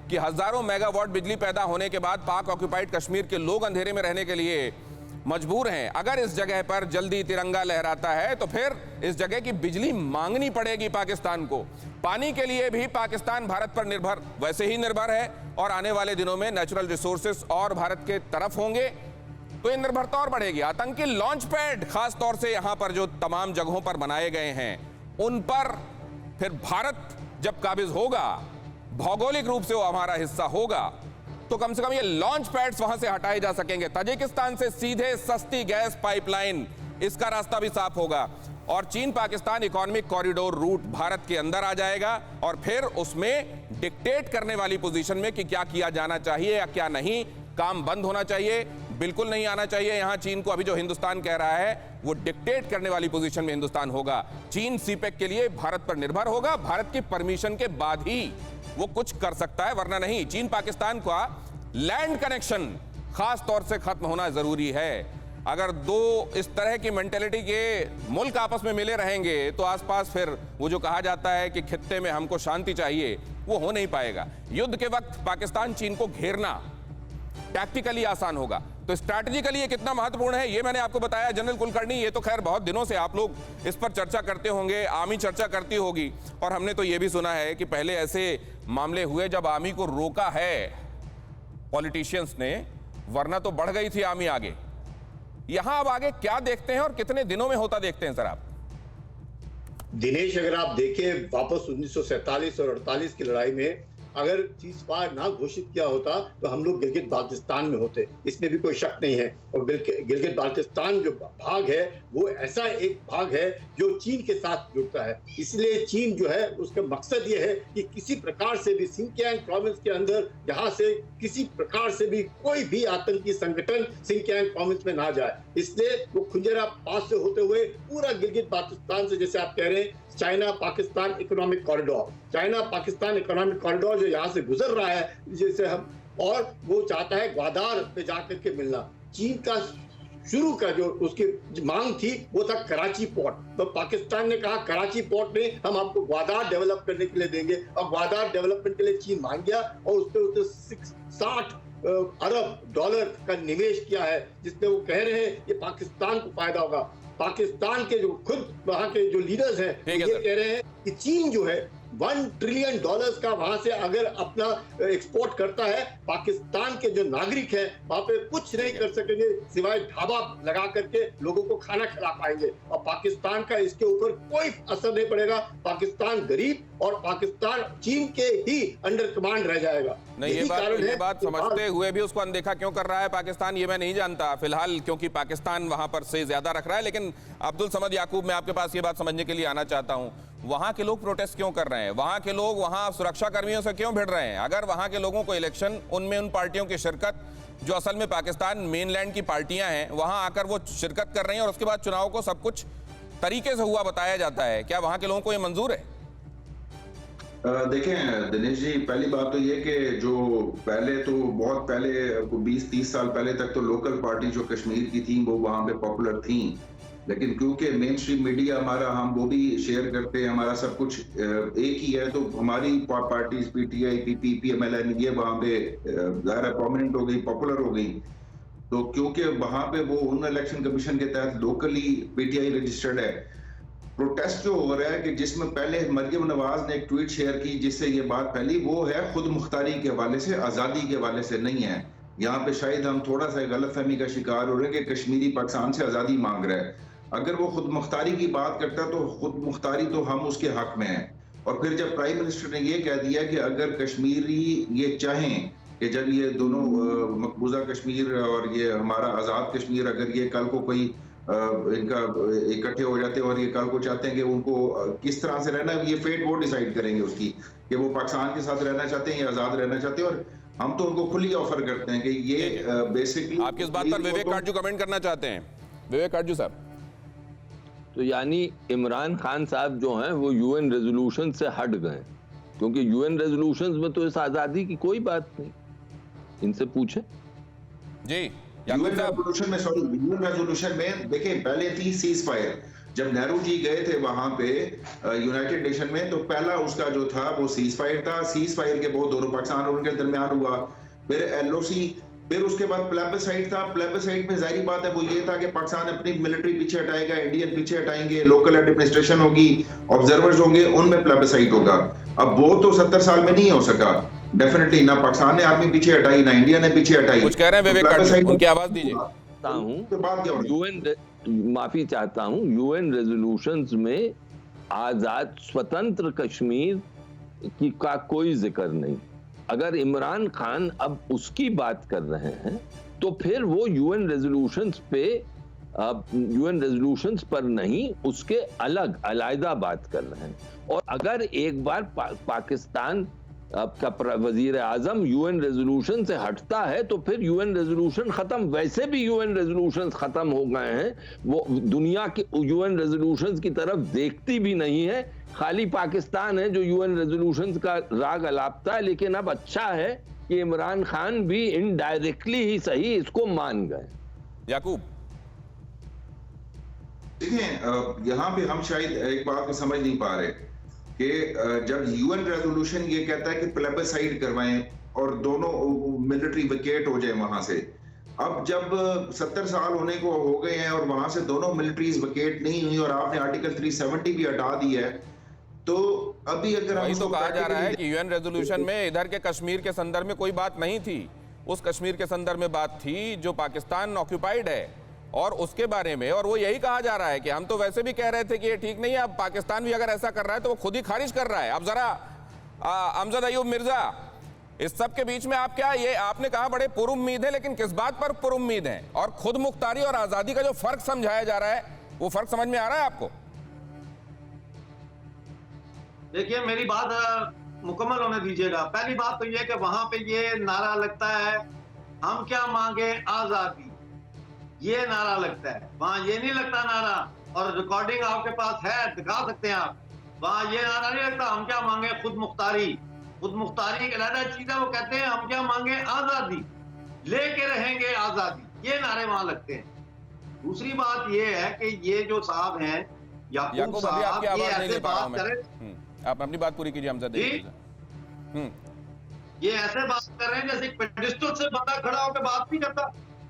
कि हजारों मेगावाट बिजली पैदा होने के बाद पाक ऑक्युपाइड कश्मीर के लोग अंधेरे में रहने के लिए मजबूर हैं। अगर इस जगह पर जल्दी तिरंगा लहराता है तो फिर इस जगह की बिजली मांगनी पड़ेगी पाकिस्तान को। पानी के लिए भी पाकिस्तान भारत पर निर्भर वैसे ही निर्भर है और आने वाले दिनों में नेचुरल रिसोर्सेस और भारत के तरफ होंगे तो ये निर्भरता और बढ़ेगी। आतंकी लॉन्च पैड खास तौर से यहां पर जो तमाम जगहों पर बनाए गए हैं, उन पर फिर भारत जब काबिज होगा, भौगोलिक रूप से वो हमारा हिस्सा होगा, तो कम से कम ये लॉन्च पैड्स वहां से हटाए जा सकेंगे। ताजिकिस्तान से सीधे सस्ती गैस पाइपलाइन, इसका रास्ता भी साफ होगा और चीन Pakistan economic corridor route Bharat के अंदर आ जाएगा और फिर उसमें डिक्टेट करने वाली पोजीशन में कि क्या किया जाना चाहिए या क्या नहीं, काम बंद होना चाहिए, बिल्कुल नहीं आना चाहिए यहां चीन को। अभी जो हिंदुस्तान कह रहा है वो डिक्टेट करने वाली पोजीशन में हिंदुस्तान होगा। चीन सीपेक के लिए भारत पर निर्भर होगा, भारत की परमिशन के बाद ही वो कुछ कर सकता है, वरना नहीं। चीन पाकिस्तान का लैंड कनेक्शन खास तौर से खत्म होना जरूरी है। अगर दो इस तरह की मेंटेलिटी के मुल्क आपस में मिले रहेंगे तो आसपास फिर वो जो कहा जाता है कि खित्ते में हमको शांति चाहिए, वो हो नहीं पाएगा। युद्ध के वक्त पाकिस्तान चीन को घेरना टैक्टिकली आसान होगा, तो स्ट्रैटेजिकली ये कितना महत्वपूर्ण है ये मैंने आपको बताया। जनरल कुलकर्णी, ये तो खैर बहुत दिनों से आप लोग इस पर चर्चा करते होंगे, आर्मी चर्चा करती होगी, और हमने तो ये भी सुना है कि पहले ऐसे मामले हुए जब आर्मी को रोका है पॉलिटिशियंस ने, वरना तो बढ़ गई थी आर्मी आगे। यहां अब आगे क्या देखते हैं और कितने दिनों में होता देखते हैं सर आप?
दिनेश, अगर आप देखें वापस 1947 और 48 की लड़ाई में अगर चीज फायर ना घोषित किया होता तो हम लोग गिलगित बाल्टिस्तान में होते, इसमें भी कोई शक नहीं है। और गिलगित बाल्टिस्तान जो भाग है वो ऐसा एक भाग है जो चीन के साथ जुड़ता है, इसलिए चीन जो है उसका मकसद ये है कि किसी प्रकार से भी सिंकियांग प्रोविंस के अंदर यहाँ से किसी प्रकार से भी कोई भी आतंकी संगठन सिंकियांग प्रोविंस में ना जाए, इसलिए वो खुंजरा पास से होते हुए पूरा गिलगित बाल्टिस्तान से, जैसे आप कह रहे हैं, China Pakistan economic corridor, China Pakistan economic corridor जो यहाँ से गुजर रहा है, जैसे हम, और वो चाहता है ग्वादार पे जाकर के मिलना। चीन का शुरू का जो उसकी मांग थी वो था कराची पोर्ट, तो पाकिस्तान ने कहा कराची पोर्ट नहीं, हम आपको ग्वादार डेवलप करने के लिए देंगे, और ग्वादार डेवलपमेंट के लिए चीन मान गया और उस पर 60 अरब डॉलर का निवेश किया है, जिसमें वो कह रहे हैं कि पाकिस्तान को फायदा होगा। पाकिस्तान के जो खुद वहां के जो लीडर्स हैं ये कह रहे हैं कि चीन जो है $1 ट्रिलियन का वहां से अगर अपना एक्सपोर्ट करता है, पाकिस्तान के जो नागरिक हैं वहां पे कुछ नहीं कर सकेंगे सिवाय ढाबा लगा करके लोगों को खाना खिला पाएंगे, और पाकिस्तान का इसके ऊपर कोई असर नहीं पड़ेगा। पाकिस्तान गरीब और पाकिस्तान चीन के ही अंडर कमांड रह जाएगा।
नहीं, ये बात समझते हुए भी उसको अनदेखा क्यों कर रहा है पाकिस्तान, ये मैं नहीं जानता फिलहाल, क्योंकि पाकिस्तान वहां पर से ज्यादा रख रहा है। लेकिन अब्दुल समद याकूब, मैं आपके पास ये बात समझने के लिए आना चाहता हूं, वहां के लोग प्रोटेस्ट क्यों कर रहे हैं? वहां के लोग वहां सुरक्षा कर्मियों से क्यों भिड़ रहे हैं? अगर वहां के लोगों को इलेक्शन, उनमें उन पार्टियों की शिरकत जो असल में पाकिस्तान मेनलैंड की पार्टियां हैं, वहां आकर वो शिरकत कर रही हैं और उसके बाद चुनाव को सब कुछ तरीके से हुआ बताया जाता है, क्या वहां के लोगों को ये मंजूर है?
देखें दिनेश जी, पहली बात तो ये कि जो पहले तो बहुत पहले 20-30 साल पहले तक तो लोकल पार्टी जो कश्मीर की थी वो वहां पे पॉपुलर थी, लेकिन क्योंकि मेन स्ट्रीम मीडिया हमारा, हम वो भी शेयर करते हैं, हमारा सब कुछ एक ही है, तो हमारी पार्टीज PTI, PP, PMLN ये वहां पे ज़्यादा प्रोमिनेंट हो गई, पॉपुलर हो गई। तो क्योंकि वहां पे वो उन इलेक्शन कमीशन के तहत लोकली PTI रजिस्टर्ड है, प्रोटेस्ट जो हो रहा है कि जिसमें पहले मरियम नवाज ने एक ट्वीट शेयर की जिससे ये बात फैली, वो है खुद मुख्तारी के हवाले से, आज़ादी के हवाले से नहीं है। यहाँ पे शायद हम थोड़ा सा गलतफहमी का शिकार हो रहे हैं कि कश्मीरी पाकिस्तान से आज़ादी मांग रहा है। अगर वो खुद मुख्तारी की बात करता तो खुद मुख्तारी तो हम उसके हक में हैं। और फिर जब प्राइम मिनिस्टर ने ये कह दिया कि अगर कश्मीरी ये चाहें कि जब ये दोनों मकबूजा कश्मीर और ये हमारा आज़ाद कश्मीर, अगर ये कल को कोई इनका इकट्ठे हो जाते हैं और ये कल को चाहते हैं कि उनको किस तरह से रहना है, ये फेट वो डिसाइड करेंगे उसकी, कि वो पाकिस्तान के साथ रहना चाहते हैं या आज़ाद रहना चाहते हैं। और हम तो उनको खुली ऑफर करते हैं कि ये बेसिकली।
आप किस बात पर विवेक काटजू कमेंट करना चाहते हैं? विवेक काटजू साहब।
तो यानी इमरान खान साहब जो हैं वो यूएन रेजोल्यूशन से हट गए, क्योंकि यूएन रेजोल्यूशंस में तो इस आजादी की कोई बात नहीं। इनसे पूछे
जी।
यूएन रेजोल्यूशन में देखिए, पहले थी सीज फायर। जब नेहरू जी गए थे वहां पे यूनाइटेड नेशन में, तो पहला उसका जो था वो सीज फायर था। सीज फायर के बहुत दोनों पाकिस्तान और उनके दरमियान हुआ, फिर एलओसी, फिर उसके बाद प्लेबिसाइट था। प्लेबिसाइट में जाहिर बात है वो ये था कि पाकिस्तान अपनी मिलिट्री पीछे हटाएगा, इंडियन पीछे हटाएंगे, लोकल एडमिनिस्ट्रेशन होगी, ऑब्जर्वर्स होंगे, उनमें प्लेबिसाइट होगा। अब वो तो 70 साल में नहीं हो सका डेफिनेटली, ना पाकिस्तान ने आर्मी पीछे हटाई, ना इंडिया ने पीछे हटाई।
कुछ कह रहे हैं विवेक काटजू, उनकी आवाज दीजिए।
माफी चाहता हूं, यूएन रेजोल्यूशंस में आजाद स्वतंत्र कश्मीर का कोई जिक्र नहीं। अगर इमरान खान अब उसकी बात कर रहे हैं तो फिर वो यूएन रेजोल्यूशंस पर नहीं, उसके अलग अलग बात कर रहे हैं। और अगर एक बार पाकिस्तान का वजीर आजम यूएन रेजोल्यूशन से हटता है तो फिर यूएन रेजोल्यूशन खत्म। वैसे भी यूएन रेजोल्यूशन खत्म हो गए हैं, वो दुनिया के यूएन रेजोल्यूशन की तरफ देखती भी नहीं है। खाली पाकिस्तान है जो यूएन रेजोल्यूशन का राग अलापता है। लेकिन अब अच्छा है कि इमरान खान भी इनडायरेक्टली ही सही इसको मान गए।
याकूब,
देखिए यहाँ पे हम शायद एक बात को समझ नहीं पा रहे कि जब यूएन रेजोल्यूशन ये कहता है कि प्लेबिसाइड करवाएं और दोनों मिलिट्री वेकेट हो जाए वहां से, अब जब 70 साल होने को हो गए हैं और वहां से दोनों मिलिट्रीज वेकेट नहीं हुई और आपने आर्टिकल 370 भी हटा दी है, तो अभी अगर
वही तो कहा जा रहा है कि यूएन रेजोल्यूशन में इधर के कश्मीर के संदर्भ में कोई बात नहीं थी, उस कश्मीर के संदर्भ में बात थी जो पाकिस्तान ऑक्यूपाइड है और उसके बारे में। और वो यही कहा जा रहा है कि हम तो वैसे भी कह रहे थे कि ये ठीक नहीं है, अब पाकिस्तान भी अगर ऐसा कर रहा है तो वो खुद ही खारिज कर रहा है। अब जरा अमजद अयूब मिर्जा, इस सब के बीच में आप क्या, ये आपने कहा बड़े पुरुम्मीद है, लेकिन किस बात पर पुरुम्मीद है? और खुद मुख्तारी और आजादी का जो फर्क समझाया जा रहा है, वो फर्क समझ में आ रहा है आपको?
देखिए, मेरी बात मुकम्मल होने दीजिएगा। पहली बात तो ये कि वहां पे ये नारा लगता है, हम क्या मांगे आजादी, ये नारा लगता है। वहां ये नहीं लगता नारा, और रिकॉर्डिंग आपके पास है, दिखा सकते हैं आप। वहां ये नारा नहीं लगता, हम क्या मांगे खुद मुख्तारी। खुद मुख्तारी एक अलग चीज है, वो कहते हैं हम क्या मांगे आजादी, लेके रहेंगे आजादी, ये नारे वहां लगते हैं। दूसरी बात ये है कि ये जो साहब हैं याकूब साहब, ये ऐसे बात करें,
आप अपनी बात पूरी कीजिए अमजद।
ये ऐसे बात कर रहे हैं जैसे पेडिस्टल से बंदा खड़ा होकर बात नहीं करता,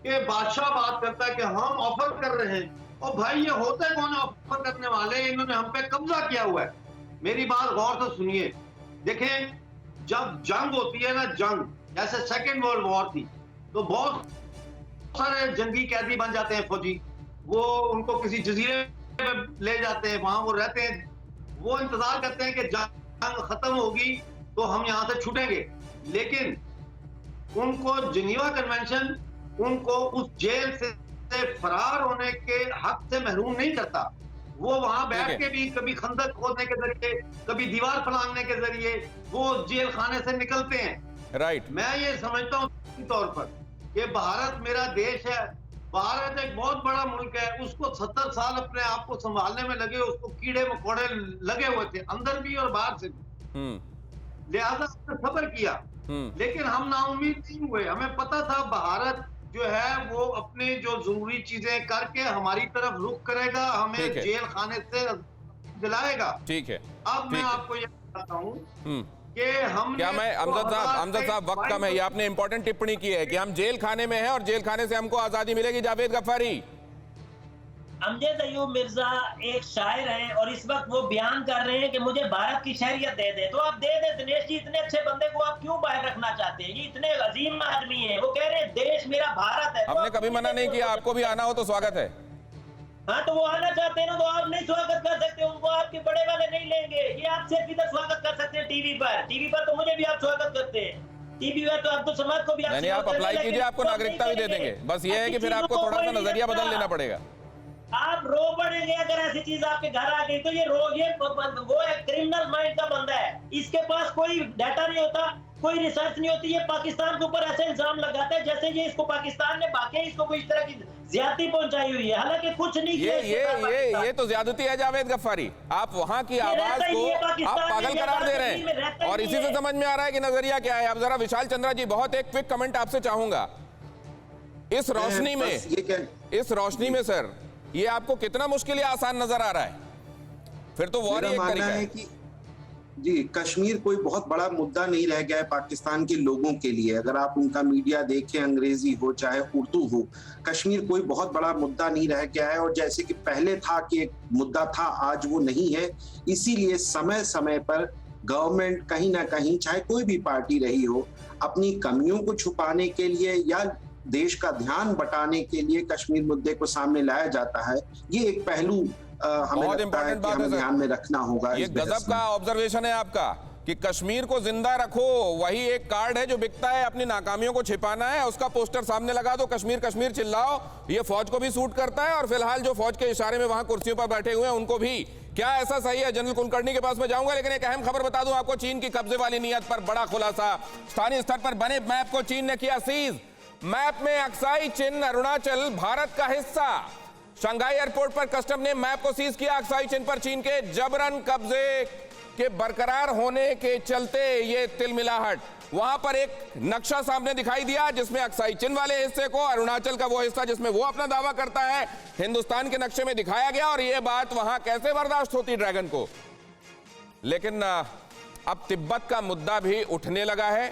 कि बादशाह बात करता है कि हम ऑफर कर रहे हैं। और भाई ये होता है कौन ऑफर करने वाले, इन्होंने हम पे कब्जा किया हुआ है। मेरी बात गौर से सुनिए। देखें, जब जंग होती है ना, जंग जैसे सेकेंड वर्ल्ड वॉर थी, तो बहुत सारे जंगी कैदी बन जाते हैं फौजी, वो उनको किसी जजीरे में ले जाते हैं, वहां वो रहते हैं, वो इंतजार करते हैं कि जंग खत्म होगी तो हम यहां से छूटेंगे। लेकिन उनको जिनीवा कन्वेंशन उनको उस जेल से फरार होने के हक से महरूम नहीं करता। वो वहां बैठ के भी कभी खंदक खोदने के जरिए, कभी दीवार फलांगने के जरिए वो जेल खाने से निकलते हैं।
राइट।
मैं ये समझता हूँ तौर पर कि भारत मेरा देश है, भारत एक बहुत बड़ा मुल्क है, उसको 70 साल अपने आप को संभालने में लगे, उसको कीड़े मकोड़े लगे हुए थे अंदर भी और बाहर से भी, लिहाजा सब्र किया। लेकिन हम नाउम्मीद नहीं हुए, हमें पता था भारत जो है वो अपने जो जरूरी चीजें करके हमारी तरफ रुख करेगा, हमें जेल खाने से दिलाएगा।
ठीक है।
अब मैं आपको ये बताता हूँ कि हम
क्या मैं अमजद साहब वक्त कम है, ये आपने इंपॉर्टेंट टिप्पणी की है कि हम जेल खाने में हैं और जेल खाने से हमको आजादी मिलेगी। जावेद गफ्फारी।
अमजद अयूब मिर्जा एक शायर हैं और इस वक्त वो बयान कर रहे हैं कि मुझे भारत की शहरियत दे दे। तो आप दे दे दिनेश जी, इतने अच्छे बंदे को आप क्यों बाहर रखना चाहते हैं? ये इतने अजीम आदमी हैं, वो कह रहे हैं देश मेरा भारत है।
हमने कभी मना नहीं किया, आपको भी आना हो तो स्वागत है।
हाँ, तो वो आना चाहते हैं ना, तो आप नहीं स्वागत कर सकते, उनको आपके बड़े वाले नहीं लेंगे। ये आप सिर्फ इधर स्वागत कर सकते हैं टीवी पर तो मुझे भी आप स्वागत करते हैं। टीबी हुआ तो आप तो समाज को भी
नहीं, आप अप्लाई कीजिए, आपको नागरिकता भी दे देंगे। बस ये है कि फिर आपको थोड़ा सा नजरिया बदल लेना पड़ेगा।
आप रो पड़ेंगे अगर ऐसी चीज आपके घर आ गई तो। ये वो एक क्रिमिनल माइंड का बंदा है, इसके पास कोई डाटा नहीं होता, कोई रिसर्च नहीं होती। ये पाकिस्तान के ऊपर ऐसे इल्जाम लगाता है जैसे ये इसको पाकिस्तान ने बाकी इसको कोई इस तरह की ज्यादती पहुंचाई हुई है, हालांकि कुछ नहीं किया।
ये तो ज्यादती है जावेद गफ्फारी। आप वहां की आवाज को आप पागल करार दे रहे हैं, और इसी से समझ में आ रहा है कि नजरिया क्या है। अब जरा विशाल चंद्रा जी, बहुत एक क्विक कमेंट आपसे चाहूंगा। इस रोशनी में सर, ये आपको कितना मुश्किल या आसान नजर आ रहा है? फिर तो वॉर ही एक तरीका है
कि जी, कश्मीर कोई बहुत बड़ा मुद्दा नहीं रह गया है पाकिस्तान के लोगों के लिए। अगर आप उनका मीडिया देखें, अंग्रेजी हो चाहे उर्दू हो, कश्मीर कोई बहुत बड़ा मुद्दा नहीं रह गया है। और जैसे कि पहले था कि एक मुद्दा था, आज वो नहीं है। इसीलिए समय समय पर गवर्नमेंट कहीं ना कहीं, चाहे कोई भी पार्टी रही हो, अपनी कमियों को छुपाने के लिए या देश का ध्यान बटाने के लिए कश्मीर मुद्दे को सामने लाया जाता है। ये एक पहलू हमें लगता है कि हमें ध्यान में रखना होगा।
ये गजब का ऑब्जर्वेशन है आपका कि कश्मीर को जिंदा रखो, वही एक कार्ड है जो बिकता है। अपनी नाकामियों को छिपाना है, उसका पोस्टर सामने लगा दो, कश्मीर कश्मीर चिल्लाओ। ये फौज को भी सूट करता है, और फिलहाल जो फौज के इशारे में वहां कुर्सियों पर बैठे हुए हैं उनको भी। क्या ऐसा सही है? जनरल कुलकर्णी के पास में जाऊंगा, लेकिन एक अहम खबर बता दूं आपको। चीन की कब्जे वाली नीयत पर बड़ा खुलासा। स्थानीय स्तर पर बने मैप को चीन ने किया सीज। मैप में अक्साई चिन्ह अरुणाचल भारत का हिस्सा। शंघाई एयरपोर्ट पर कस्टम ने मैप को सीज किया। अक्साई चिन्ह पर चीन के जबरन कब्जे के बरकरार होने के चलते ये तिलमिलाहट। वहां पर एक नक्शा सामने दिखाई दिया जिसमें अक्साई चिन्ह वाले हिस्से को, अरुणाचल का वो हिस्सा जिसमें वो अपना दावा करता है, हिंदुस्तान के नक्शे में दिखाया गया। और ये बात वहां कैसे बर्दाश्त होती ड्रैगन को। लेकिन अब तिब्बत का मुद्दा भी उठने लगा है,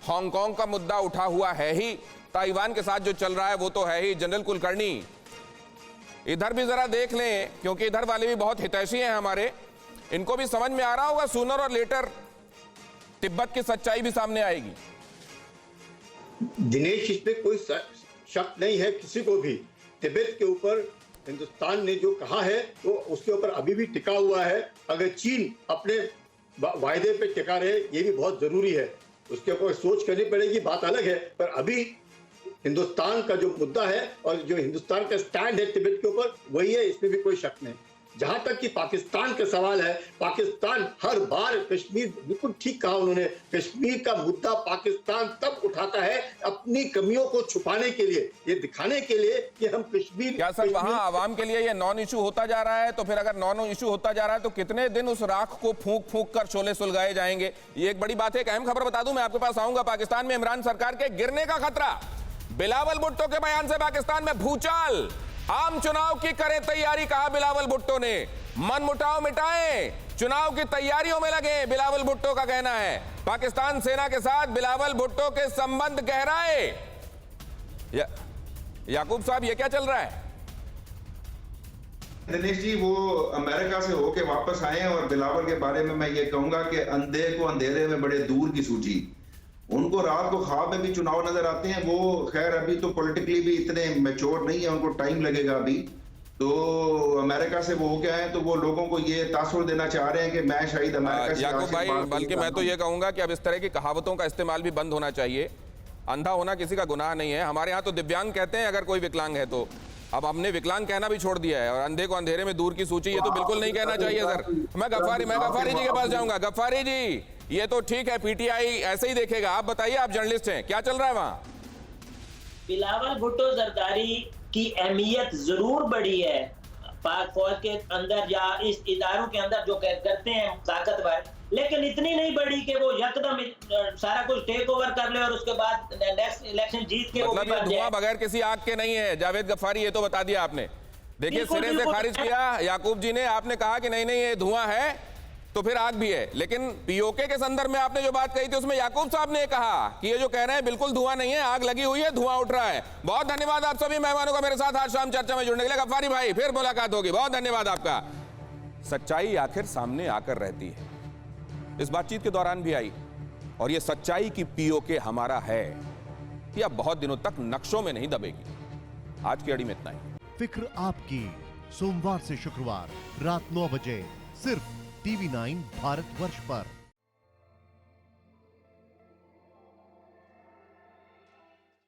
हांगकांग का मुद्दा उठा हुआ है ही, ताइवान के साथ जो चल रहा है वो तो है ही। जनरल कुलकर्णी, इधर भी जरा देख लें, क्योंकि इधर वाले भी बहुत हितैषी हैं हमारे। इनको भी समझ में आ रहा होगा सूनर और लेटर तिब्बत की सच्चाई भी सामने आएगी।
दिनेश, इसमें कोई शक नहीं है किसी को भी। तिब्बत के ऊपर हिंदुस्तान ने जो कहा है वो उसके ऊपर अभी भी टिका हुआ है। अगर चीन अपने वायदे पे टिका रहे, ये भी बहुत जरूरी है। उसके ऊपर सोच करनी पड़ेगी, बात अलग है। पर अभी हिंदुस्तान का जो मुद्दा है और जो हिंदुस्तान का स्टैंड है तिब्बत के ऊपर, वही है, इसमें भी कोई शक नहीं। जहां तक कि पाकिस्तान का सवाल है, पाकिस्तान हर बार कश्मीर, बिल्कुल ठीक कहा उन्होंने, कश्मीर का मुद्दा पाकिस्तान तब उठाता है अपनी कमियों को छुपाने के लिए, ये दिखाने के लिए कि हम कश्मीर।
क्या सर वहां आवाम के लिए ये नॉन इशू होता जा रहा है? तो फिर अगर नॉन इशू होता जा रहा है तो कितने दिन उस राख को फूंक फूंक कर शोले सुलगाए जाएंगे? ये एक बड़ी बात है। एक अहम खबर बता दूं, मैं आपके पास आऊंगा। पाकिस्तान में इमरान सरकार के गिरने का खतरा। बिलावल भुट्टो के बयान से पाकिस्तान में भूचाल। आम चुनाव की करें तैयारी, कहा बिलावल भुट्टो ने। मनमुटाव मिटाएं, चुनाव की तैयारियों में लगे, बिलावल भुट्टो का कहना है। पाकिस्तान सेना के साथ बिलावल भुट्टो के संबंध गहराए। याकूब साहब, ये क्या चल रहा है?
दिनेश जी, वो अमेरिका से होके वापस आए और बिलावल के बारे में मैं ये कहूंगा कि अंधे को अंधेरे में बड़े दूर की सूझी। उनको रात को ख्वाब में भी चुनाव नजर आते हैं। वो खैर अभी तो पॉलिटिकली भी इतने मैच्योर नहीं है, उनको टाइम लगेगा अभी। तो अमेरिका से वो क्या है, तो वो लोगों को ये तासुर देना चाह रहे हैं कि मैं शायद अमेरिका से।
याकूब भाई, बल्कि मैं तो ये कहूंगा कि अब इस तरह की कहावतों का इस्तेमाल भी बंद होना चाहिए। अंधा होना किसी का गुनाह नहीं है। हमारे यहाँ तो दिव्यांग कहते हैं अगर कोई विकलांग है तो। अब हमने विकलांग कहना भी छोड़ दिया है, और अंधे को अंधेरे में दूर की सूची, ये तो बिल्कुल नहीं कहना चाहिए सर। मैं गफ्फारी जी के पास जाऊंगा। गफ्फारी जी, ये तो ठीक है, पीटीआई ऐसे ही देखेगा। आप बताइए, आप जर्नलिस्ट हैं, क्या चल रहा है वहां?
बिलावल भुट्टो जरदारी की अहमियत जरूर बढ़ी है पाक फौज के अंदर या इस इदारों के अंदर जो करते हैं ताकतवर, लेकिन इतनी नहीं बढ़ी कि वो यकदम सारा कुछ टेक ओवर कर ले और उसके बाद नेक्स्ट इलेक्शन जीत के वो
मतलब धुआं बगैर किसी आग के नहीं है जावेद गफ्फारी, ये तो बता दिया आपने। देखिए, सिरे से खारिज किया याकूब जी ने। आपने कहा कि नहीं ये धुआं है तो फिर आग भी है, लेकिन पीओके के संदर्भ में आपने जो बात कही थी उसमें याकूब साहब ने कहा कि ये जो कह रहे हैं बिल्कुल धुआं नहीं है, आग लगी हुई है, धुआं उठ रहा है। बहुत धन्यवाद आप सभी मेहमानों का मेरे साथ आज शाम चर्चा में जुड़ने के लिए। गफ्फारी भाई, फिर मुलाकात होगी, बहुत धन्यवाद आपका। सच्चाई आखिर सामने आकर रहती है, इस बातचीत के दौरान भी आई, और ये सच्चाई की पीओके हमारा है कि अब बहुत दिनों तक नक्शों में नहीं दबेगी। आज की अड़ी में इतना ही।
फिक्र आपकी, सोमवार से शुक्रवार रात 9 बजे सिर्फ TV9 भारतवर्ष पर।